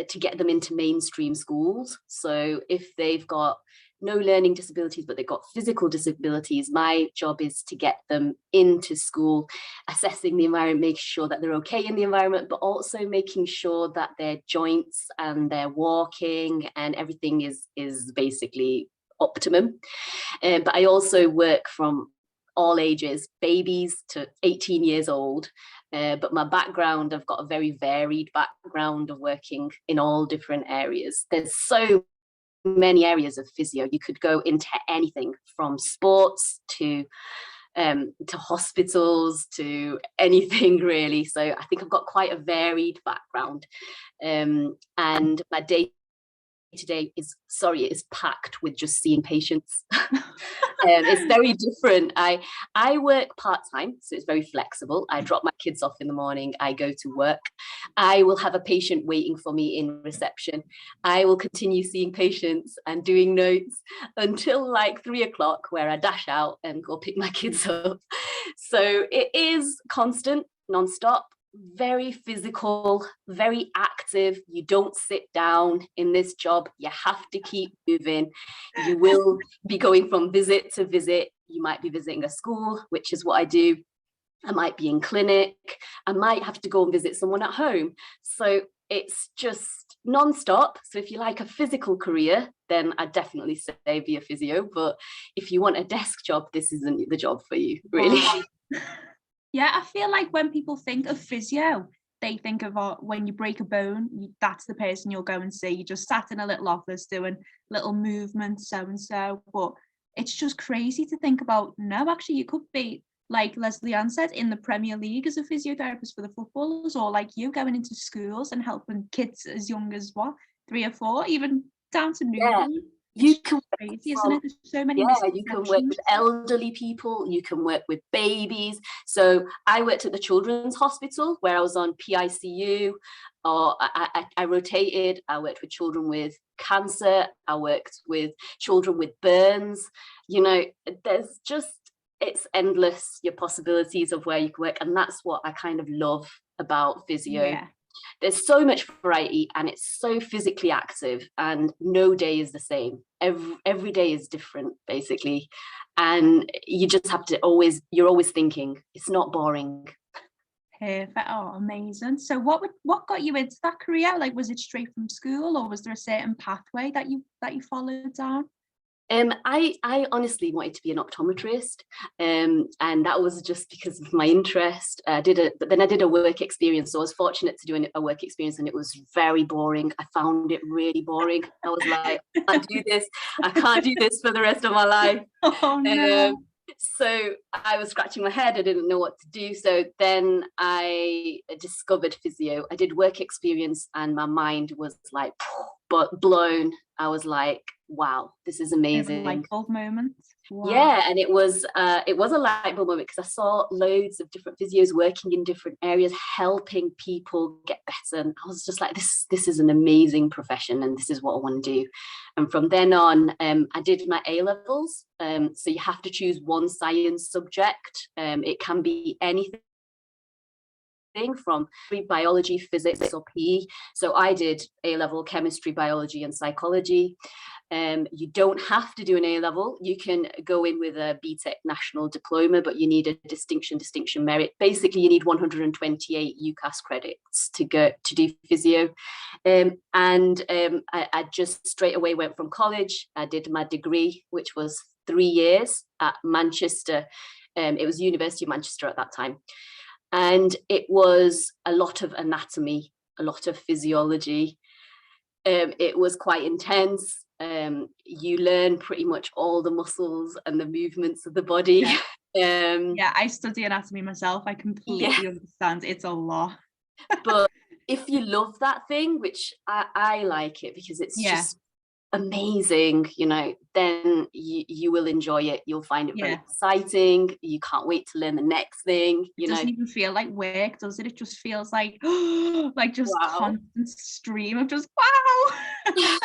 to get them into mainstream schools. So if they've got no learning disabilities, but they've got physical disabilities, my job is to get them into school, assessing the environment, making sure that they're okay in the environment, but also making sure that their joints and their walking and everything is basically optimum. But I also work from all ages, babies to 18 years old. But my background, I've got a very varied background of working in all different areas. There's so many areas of physio. You could go into anything from sports to hospitals to anything really. So I think I've got quite a varied background, and my day today is packed with just seeing patients. It's very different. I work part-time, so it's very flexible. I drop my kids off in the morning, I go to work. I will have a patient waiting for me in reception. I will continue seeing patients and doing notes until like 3 o'clock, where I dash out and go pick my kids up. So it is constant, non-stop, very physical, very active. You don't sit down in this job. You have to keep moving. You will be going from visit to visit. You might be visiting a school, which is what I do. I might be in clinic. I might have to go and visit someone at home. So it's just non-stop. So if you like a physical career, then I'd definitely say be a physio. But if you want a desk job, this isn't the job for you, really. Yeah, I feel like when people think of physio, they think of when you break a bone, that's the person you'll go and see. You just sat in a little office doing little movements, so and so. But it's just crazy to think about. No, actually, you could be, like Leslie Ann said, in the Premier League as a physiotherapist for the footballers, or like you going into schools and helping kids as young as 3 or 4, even down to newborn. You can crazy, isn't it? There's so many you can work with elderly people, you can work with babies. So I worked at the Children's Hospital where I was on PICU, or I rotated. I worked with children with cancer, I worked with children with burns. You know, there's just, it's endless, your possibilities of where you can work, and that's what I kind of love about physio. Yeah. There's so much variety and it's so physically active, and no day is the same. Every day is different, basically. And you just have to you're always thinking, it's not boring. Perfect. Oh, amazing. So what got you into that career? Like, was it straight from school, or was there a certain pathway that you followed down? I honestly wanted to be an optometrist, and that was just because of my interest. But then I did a work experience, so I was fortunate to do a work experience, and it was very boring. I found it really boring. I was like, I can't do this for the rest of my life. Oh, no. So I was scratching my head. I didn't know what to do. So then I discovered physio. I did work experience, and my mind was like blown. I was like, wow, this is amazing. Light bulb moment. Wow. Yeah, and it was a light bulb moment, because I saw loads of different physios working in different areas, helping people get better. And I was just like, this is an amazing profession, and this is what I want to do. And from then on, I did my A-levels. So you have to choose one science subject. It can be anything from biology, physics, or PE. So I did A-level chemistry, biology, and psychology. You don't have to do an A-level. You can go in with a BTEC national diploma, but you need a distinction merit. Basically, you need 128 UCAS credits to do physio. I just straight away went from college. I did my degree, which was 3 years at Manchester. It was University of Manchester at that time. And it was a lot of anatomy, a lot of physiology. It was quite intense. You learn pretty much all the muscles and the movements of the body. Yeah, I study anatomy myself. I completely understand. It's a lot. But if you love that thing, which I like it because it's just amazing, you know, then you will enjoy it. You'll find it very exciting. You can't wait to learn the next thing. It doesn't even feel like work, does it? It just feels like like just constant stream of just wow.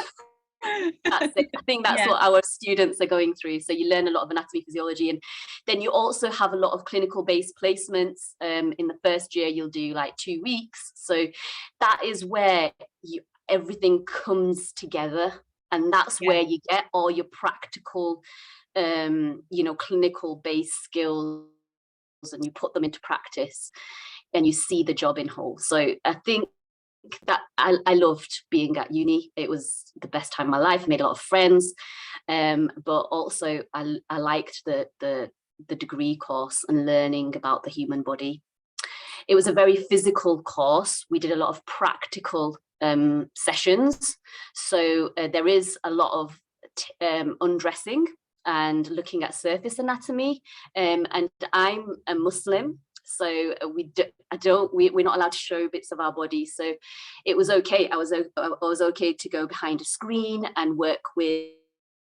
That's it. I think that's what our students are going through. So you learn a lot of anatomy, physiology, and then you also have a lot of clinical based placements. In the first year, you'll do like 2 weeks. So that is where everything comes together, and that's where you get all your practical, clinical based skills, and you put them into practice, and you see the job in whole. So I think that I loved being at uni. It was the best time of my life. I made a lot of friends, but also I liked the degree course and learning about the human body. It was a very physical course. We did a lot of practical sessions. So there is a lot of undressing and looking at surface anatomy. And I'm a Muslim, so we're not allowed to show bits of our body. So it was okay. I was okay to go behind a screen and work with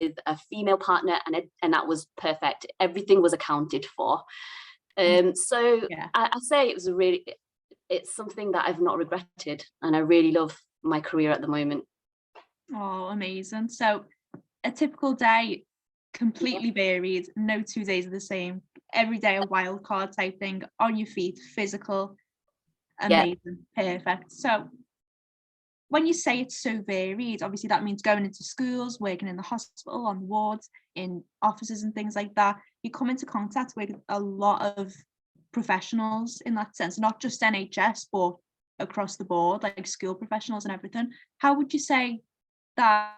a female partner, and that was perfect. Everything was accounted for. I say it's something that I've not regretted, and I really love my career at the moment. Oh, amazing. So a typical day, completely varied, no 2 days are the same, every day a wild card type thing, on your feet, physical, amazing, perfect. So when you say it's so varied, obviously that means going into schools, working in the hospital, on wards, in offices and things like that. You come into contact with a lot of professionals in that sense, not just NHS, but across the board, like school professionals and everything. How would you say that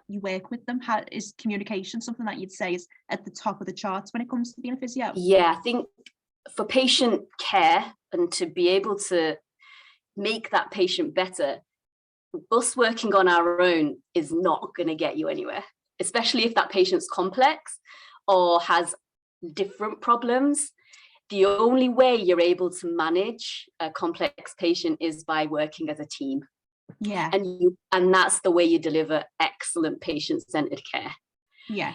you work with them? How is communication something that you'd say is at the top of the charts when it comes to being a physio? Yeah, I think for patient care and to be able to make that patient better, us working on our own is not going to get you anywhere, especially if that patient's complex or has different problems. The only way you're able to manage a complex patient is by working as a team. Yeah. And that's the way you deliver excellent patient-centered care. Yeah.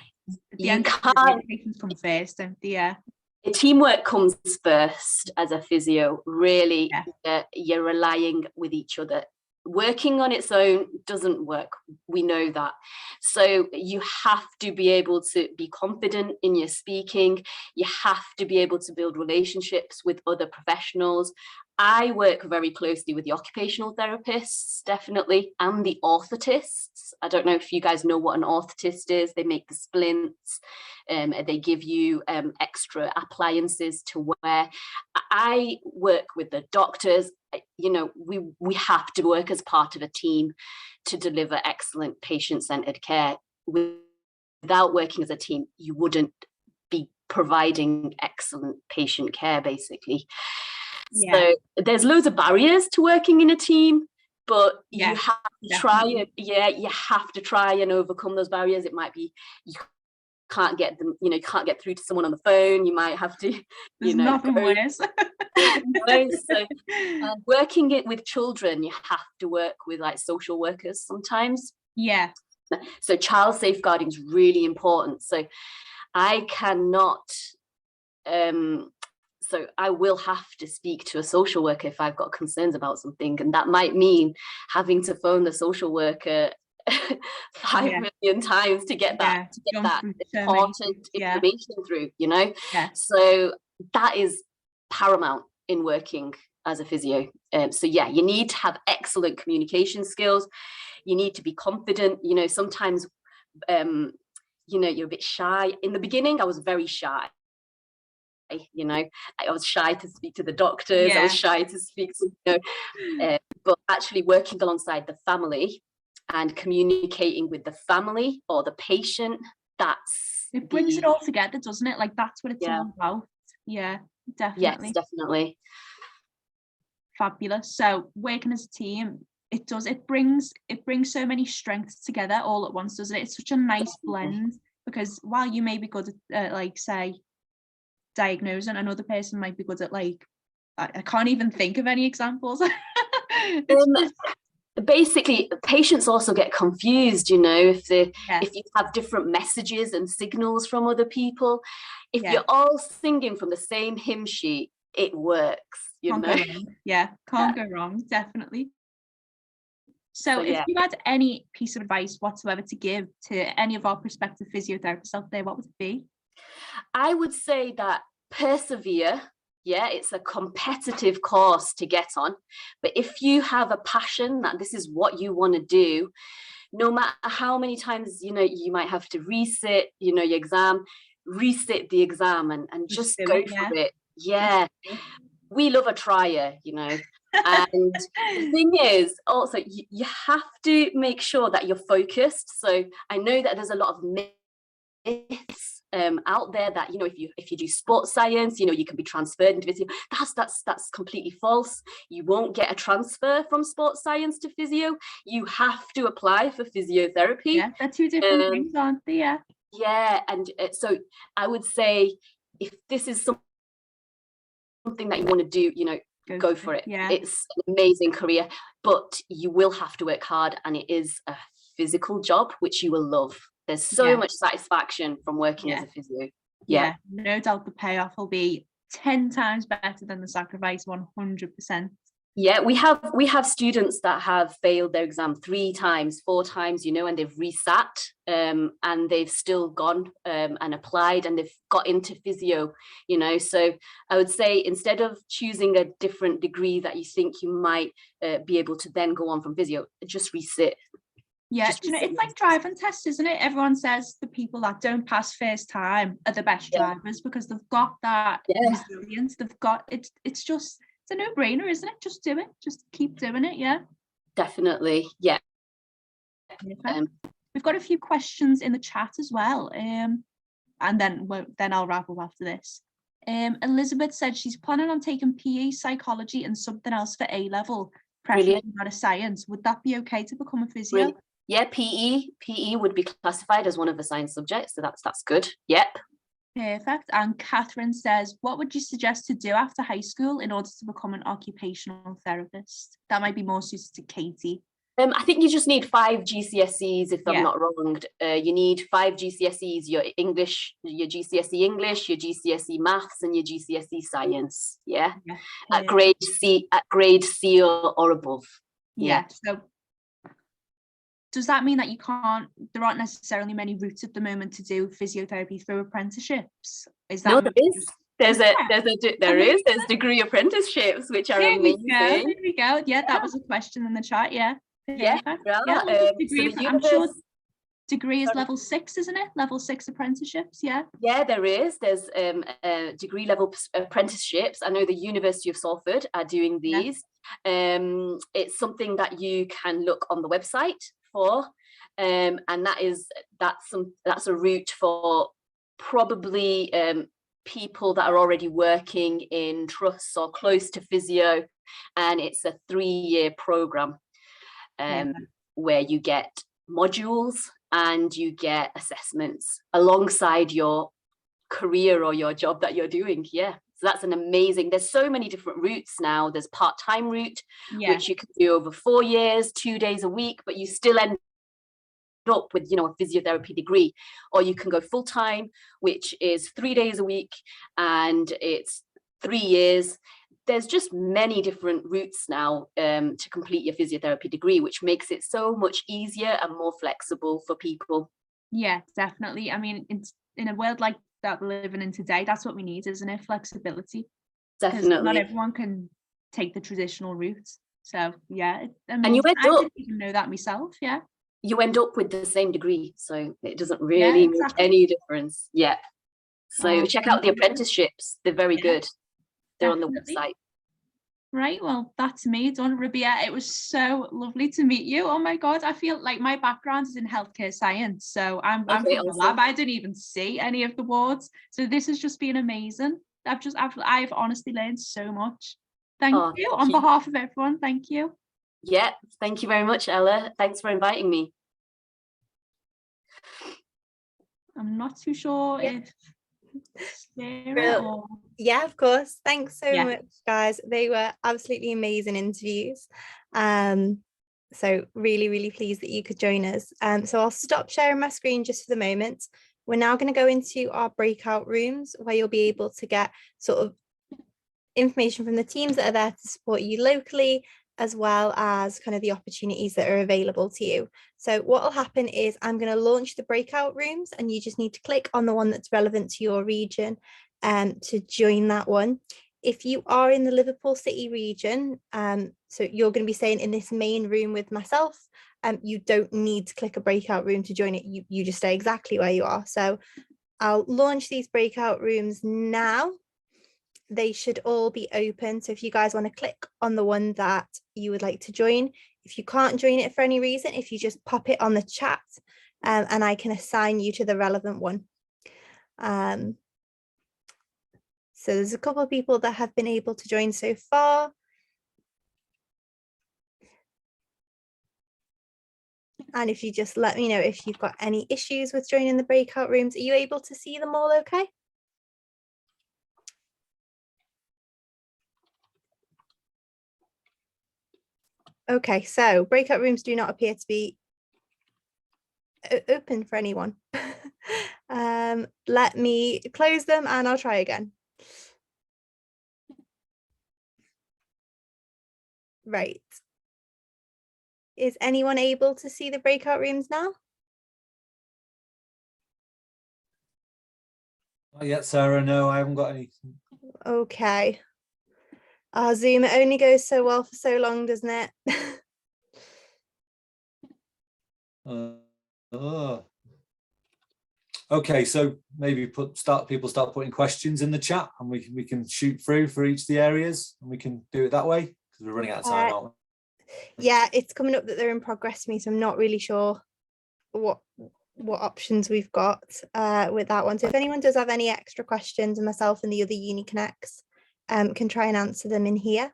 You can't. Patients come first, don't they? Yeah. Teamwork comes first as a physio. Really, you're relying with each other. Working on its own doesn't work. We know that. So you have to be able to be confident in your speaking. You have to be able to build relationships with other professionals. I work very closely with the occupational therapists, definitely, and the orthotists. I don't know if you guys know what an orthotist is. They make the splints. They give you extra appliances to wear. I work with the doctors. We have to work as part of a team to deliver excellent patient-centered care. Without working as a team, you wouldn't be providing excellent patient care, basically. Yeah. So there's loads of barriers to working in a team, but you have to try it. Yeah, you have to try and overcome those barriers. It might be you can't get them, you can't get through to someone on the phone. You might have to, There's nothing worse. So working it with children, you have to work with like social workers sometimes. Yeah. So child safeguarding is really important. So I cannot. So I will have to speak to a social worker if I've got concerns about something, and that might mean having to phone the social worker 5 million times to get that important information through. So that is paramount in working as a physio. So you need to have excellent communication skills. You need to be confident. Sometimes you're a bit shy. In the beginning, I was very shy. I was shy to speak to the doctors. I was shy to speak to but actually working alongside the family and communicating with the family or the patient, it brings it all together, doesn't it? Like that's what it's all about. Yeah, definitely. Yes, definitely. Fabulous. So working as a team, it brings so many strengths together all at once, doesn't it? It's such a nice blend, because while you may be good at like say diagnosing, another person might be good at like I can't even think of any examples. Basically, patients also get confused, if you have different messages and signals from other people. If you're all singing from the same hymn sheet, it works. Can't go wrong. Can't go wrong, definitely. So if yeah. you had any piece of advice whatsoever to give to any of our prospective physiotherapists out there, what would it be? I would say that persevere. Yeah, it's a competitive course to get on. But if you have a passion that this is what you want to do, no matter how many times, you might have to resit, your exam, resit the exam and just do go it, for it. Yeah. We love a trier, and the thing is also you have to make sure that you're focused. So I know that there's a lot of myths out there that if you do sports science, you can be transferred into physio. That's completely false. You won't get a transfer from sports science to physio. You have to apply for physiotherapy. Yeah, they're two different things, aren't they? Yeah, and so I would say if this is something that you want to do, go for it. Yeah, it's an amazing career, but you will have to work hard, and it is a physical job which you will love. There's so much satisfaction from working as a physio. Yeah, no doubt the payoff will be 10 times better than the sacrifice, 100%. Yeah, we have students that have failed their exam 3 times, 4 times, and they've resat, and they've still gone and applied, and they've got into physio, So I would say instead of choosing a different degree that you think you might be able to then go on from physio, just resit. Yeah, it's like driving tests, isn't it? Everyone says the people that don't pass first time are the best drivers because they've got that resilience. They've got it's a no-brainer, isn't it? Just do it. Just keep doing it. Yeah. Definitely. Yeah. We've got a few questions in the chat as well. And then I'll wrap up after this. Elizabeth said she's planning on taking PE, psychology, and something else for A-level, preferably not a science. Would that be okay to become a physio? Brilliant. Yeah, PE would be classified as one of the science subjects, so that's good. Yep. Perfect. And Catherine says, what would you suggest to do after high school in order to become an occupational therapist? That might be more suited to Katie. I think you just need 5 GCSEs, if I'm not wrong. You need 5 GCSEs, your English, your GCSE English, your GCSE Maths, and your GCSE Science. Yeah. At grade C or above. Yeah. So does that mean that there aren't necessarily many routes at the moment to do physiotherapy through apprenticeships? Is that no, there is. There's degree apprenticeships, which are amazing. There we go. Yeah, that was a question in the chat. Yeah. I'm sure degree is level 6, isn't it? Level 6 apprenticeships. Yeah. Yeah, there is. There's degree level apprenticeships. I know the University of Salford are doing these. It's something that you can look on the website for, and that's a route for probably people that are already working in trusts or close to physio, and it's a 3-year program where you get modules and you get assessments alongside your career or your job that you're doing. So that's an amazing, there's so many different routes now. There's part-time route, which you can do over 4 years, 2 days a week, but you still end up with a physiotherapy degree. Or you can go full-time, which is 3 days a week, and it's 3 years. There's just many different routes now to complete your physiotherapy degree, which makes it so much easier and more flexible for people. Yeah, definitely. I mean, in a world like that we're living in today, that's what we need, isn't it? Flexibility. Definitely. Not everyone can take the traditional route. So yeah, and you I didn't even know that myself. Yeah. You end up with the same degree, so it doesn't really make any difference. Yeah. So check out the apprenticeships. They're very good. They're on the website. Right, well, that's me done. Rabia, it was so lovely to meet you. Oh my God, I feel like my background is in healthcare science, so I'm from the lab. I didn't even see any of the wards, so this has just been amazing. I've honestly learned so much. Thank you on behalf of everyone. Thank you. Yeah, thank you very much, Ella. Thanks for inviting me. I'm not too sure if yeah, of course. Thanks so much, guys. They were absolutely amazing interviews. So really pleased that you could join us. So I'll stop sharing my screen just for the moment. We're now going to go into our breakout rooms where you'll be able to get sort of information from the teams that are there to support you locally, as well as kind of the opportunities that are available to you. So what will happen is I'm going to launch the breakout rooms, and you just need to click on the one that's relevant to your region to join that one. If you are in the Liverpool City region, so you're going to be staying in this main room with myself, you don't need to click a breakout room to join it. You just stay exactly where you are. So I'll launch these breakout rooms now. They should all be open. So if you guys want to click on the one that you would like to join, if you can't join it for any reason, if you just pop it on the chat, and I can assign you to the relevant one. So there's a couple of people that have been able to join so far. And if you just let me know if you've got any issues with joining the breakout rooms. Are you able to see them all okay? Okay, so breakout rooms do not appear to be open for anyone. Let me close them and I'll try again. Right. Is anyone able to see the breakout rooms now? Not yet, Sarah. No, I haven't got any. Okay. Our Zoom, it only goes so well for so long, doesn't it? Okay, so maybe people start putting questions in the chat, and we can shoot through for each of the areas, and we can do it that way because we're running out of time, aren't we? Yeah, it's coming up that they're in progress to me, so I'm not really sure what options we've got with that one. So if anyone does have any extra questions, and myself and the other Uni Connects can try and answer them in here.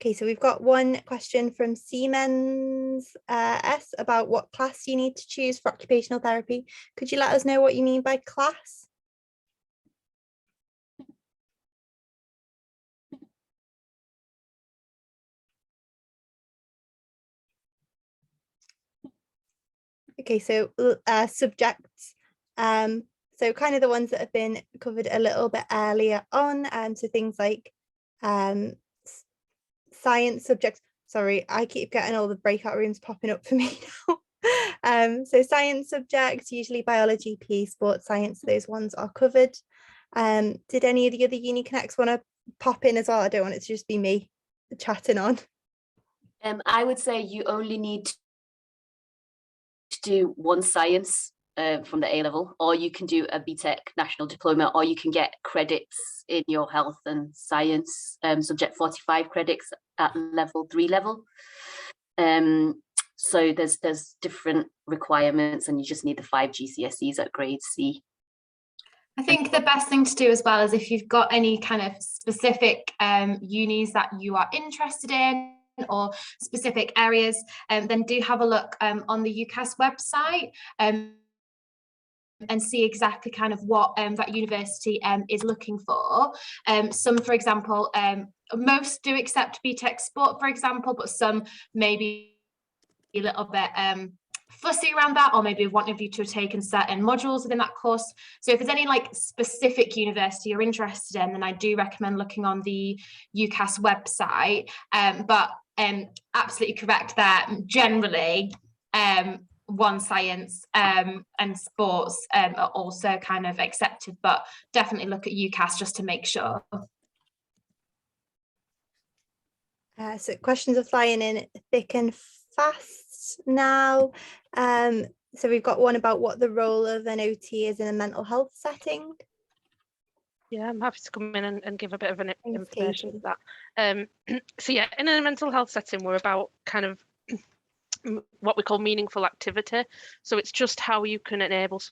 Okay, so we've got one question from Siemens S about what class you need to choose for occupational therapy. Could you let us know what you mean by class? Okay, so subjects. So kind of the ones that have been covered a little bit earlier on. So things like science subjects. Sorry, I keep getting all the breakout rooms popping up for me now. So science subjects, usually biology, PE, sports science, those ones are covered. Did any of the other Uni Connects want to pop in as well? I don't want it to just be me chatting on. I would say you only need to do one science from the A level, or you can do a BTEC national diploma, or you can get credits in your health and science subject, 45 credits at level 3 level. So there's different requirements, and you just need the 5 GCSEs at grade C. I think the best thing to do as well is if you've got any kind of specific unis that you are interested in or specific areas, then do have a look on the UCAS website and see exactly kind of what that university is looking for. Some, for example, most do accept BTEC Sport, for example, but some maybe a little bit fussy around that, or maybe wanting you to have taken certain modules within that course. So if there's any like specific university you're interested in, then I do recommend looking on the UCAS website. But absolutely correct that generally one science and sports are also kind of accepted, but definitely look at UCAS just to make sure. So questions are flying in thick and fast now. So we've got one about what the role of an OT is in a mental health setting. Yeah, I'm happy to come in and give a bit of an Thanks, information Katie. to that. So yeah, in a mental health setting, we're about kind of what we call meaningful activity. So it's just how you can enable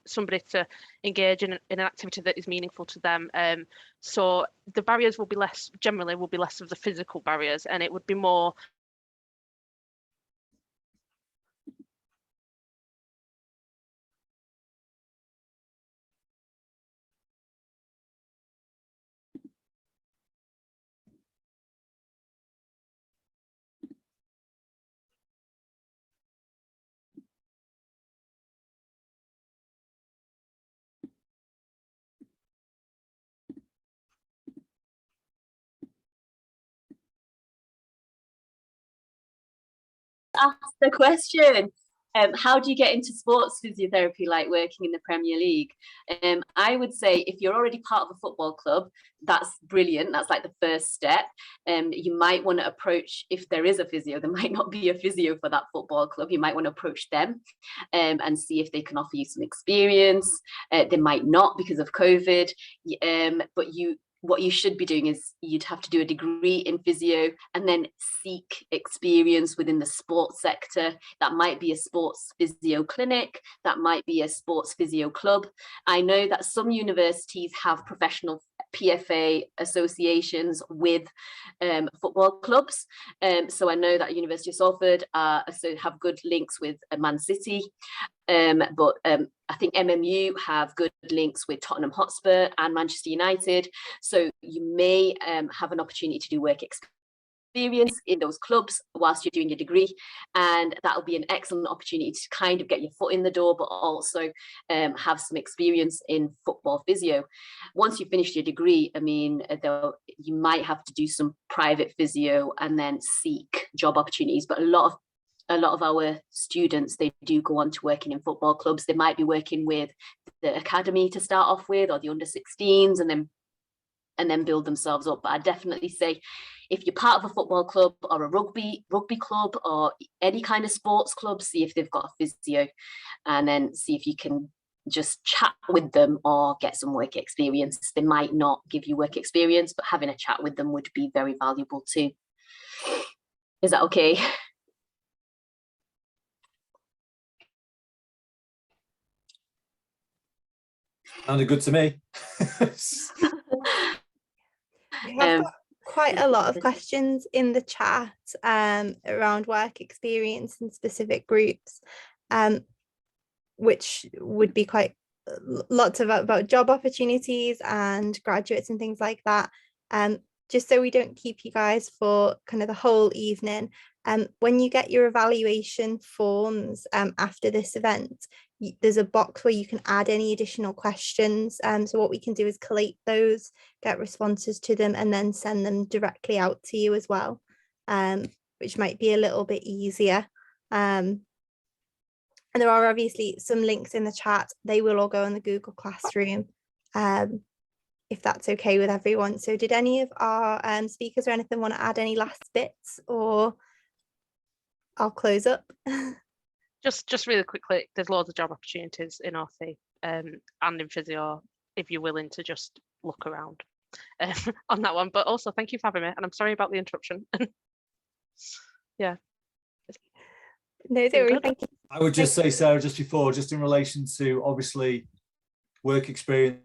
somebody to engage in an activity that is meaningful to them. So the barriers will be less, generally will be less of the physical barriers, and it would be more ask the question. How do you get into sports physiotherapy, like working in the Premier League? I would say if you're already part of a football club, that's brilliant. That's like the first step. You might want to approach, if there is a physio, there might not be a physio for that football club. You might want to approach them and see if they can offer you some experience. They might not because of COVID, but what you should be doing is you'd have to do a degree in physio and then seek experience within the sports sector. That might be a sports physio clinic, that might be a sports physio club. I know that some universities have professional PFA associations with football clubs. So I know that University of Salford also have good links with Man City. But I think MMU have good links with Tottenham Hotspur and Manchester United. So you may have an opportunity to do work experience in those clubs whilst you're doing your degree. And that'll be an excellent opportunity to kind of get your foot in the door, but also have some experience in football physio. Once you finish your degree, I mean, you might have to do some private physio and then seek job opportunities. But a lot of our students, they do go on to working in football clubs. They might be working with the academy to start off with, or the under-16s, and then build themselves up. But I definitely say if you're part of a football club or a rugby club or any kind of sports club, see if they've got a physio, and then see if you can just chat with them or get some work experience. They might not give you work experience, but having a chat with them would be very valuable too. Is that okay? Sounded good to me. We have got quite a lot of questions in the chat around work experience in specific groups, which would be quite lots about job opportunities and graduates and things like that. Just so we don't keep you guys for kind of the whole evening, when you get your evaluation forms after this event, there's a box where you can add any additional questions. So what we can do is collate those, get responses to them, and then send them directly out to you as well, which might be a little bit easier. And there are obviously some links in the chat. They will all go in the Google Classroom, if that's okay with everyone. So did any of our speakers or anything want to add any last bits, or I'll close up? Just really quickly, there's loads of job opportunities in OT and in physio if you're willing to just look around on that one. But also thank you for having me, and I'm sorry about the interruption. Yeah. No, don't worry, thank you. I would just say, Sarah, just in relation to obviously work experience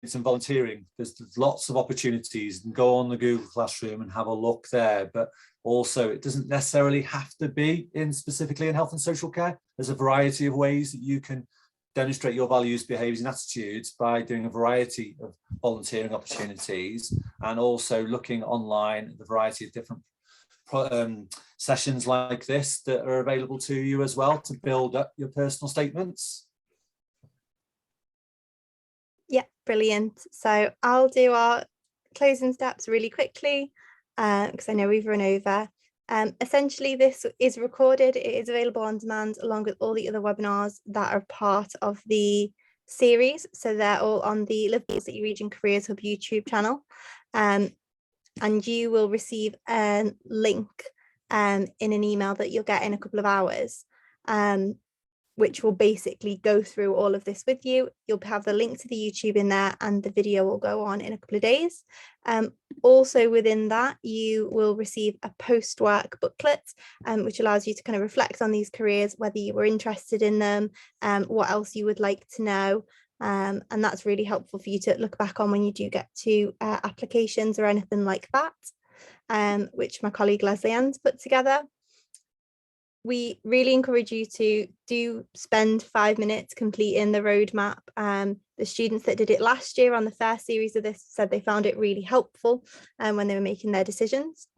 and volunteering, there's lots of opportunities, and go on the Google Classroom and have a look there. But also, it doesn't necessarily have to be specifically in health and social care. There's a variety of ways that you can demonstrate your values, behaviours and attitudes by doing a variety of volunteering opportunities, and also looking online at the variety of different sessions like this that are available to you as well to build up your personal statements. Yeah, brilliant. So I'll do our closing steps really quickly because I know we've run over. Essentially, this is recorded. It is available on demand along with all the other webinars that are part of the series. So they're all on the Liverpool City Region Careers Hub YouTube channel. And you will receive a link in an email that you'll get in a couple of hours, which will basically go through all of this with you. You'll have the link to the YouTube in there, and the video will go on in a couple of days. Also within that, you will receive a post-work booklet, which allows you to kind of reflect on these careers, whether you were interested in them, what else you would like to know. And that's really helpful for you to look back on when you do get to applications or anything like that, which my colleague Leslie Ann's put together. We really encourage you to spend 5 minutes completing the roadmap. The students that did it last year on the first series of this said they found it really helpful when they were making their decisions.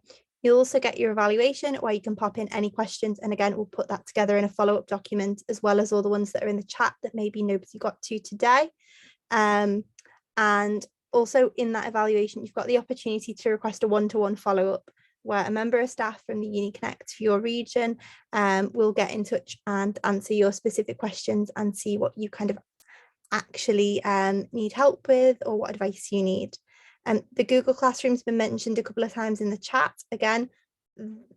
You'll also get your evaluation where you can pop in any questions, and again we'll put that together in a follow-up document, as well as all the ones that are in the chat that maybe nobody got to today. And also in that evaluation you've got the opportunity to request a one-to-one follow-up where a member of staff from the Uni Connect for your region will get in touch and answer your specific questions and see what you kind of actually need help with or what advice you need. The Google Classroom's been mentioned a couple of times in the chat. Again,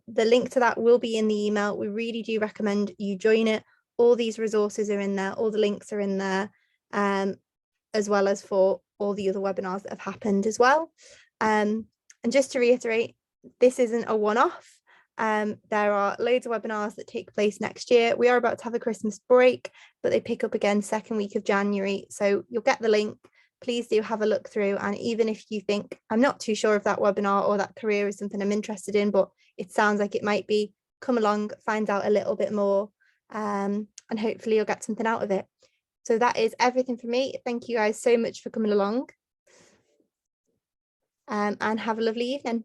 the link to that will be in the email. We really do recommend you join it. All these resources are in there, all the links are in there, as well as for all the other webinars that have happened as well. And just to reiterate, this isn't a one-off. There are loads of webinars that take place next year. We are about to have a Christmas break, but they pick up again second week of January. So you'll get the link. Please do have a look through. And even if you think, I'm not too sure if that webinar or that career is something I'm interested in, but it sounds like it might be, come along, find out a little bit more, and hopefully you'll get something out of it. So that is everything for me. Thank you guys so much for coming along, and have a lovely evening.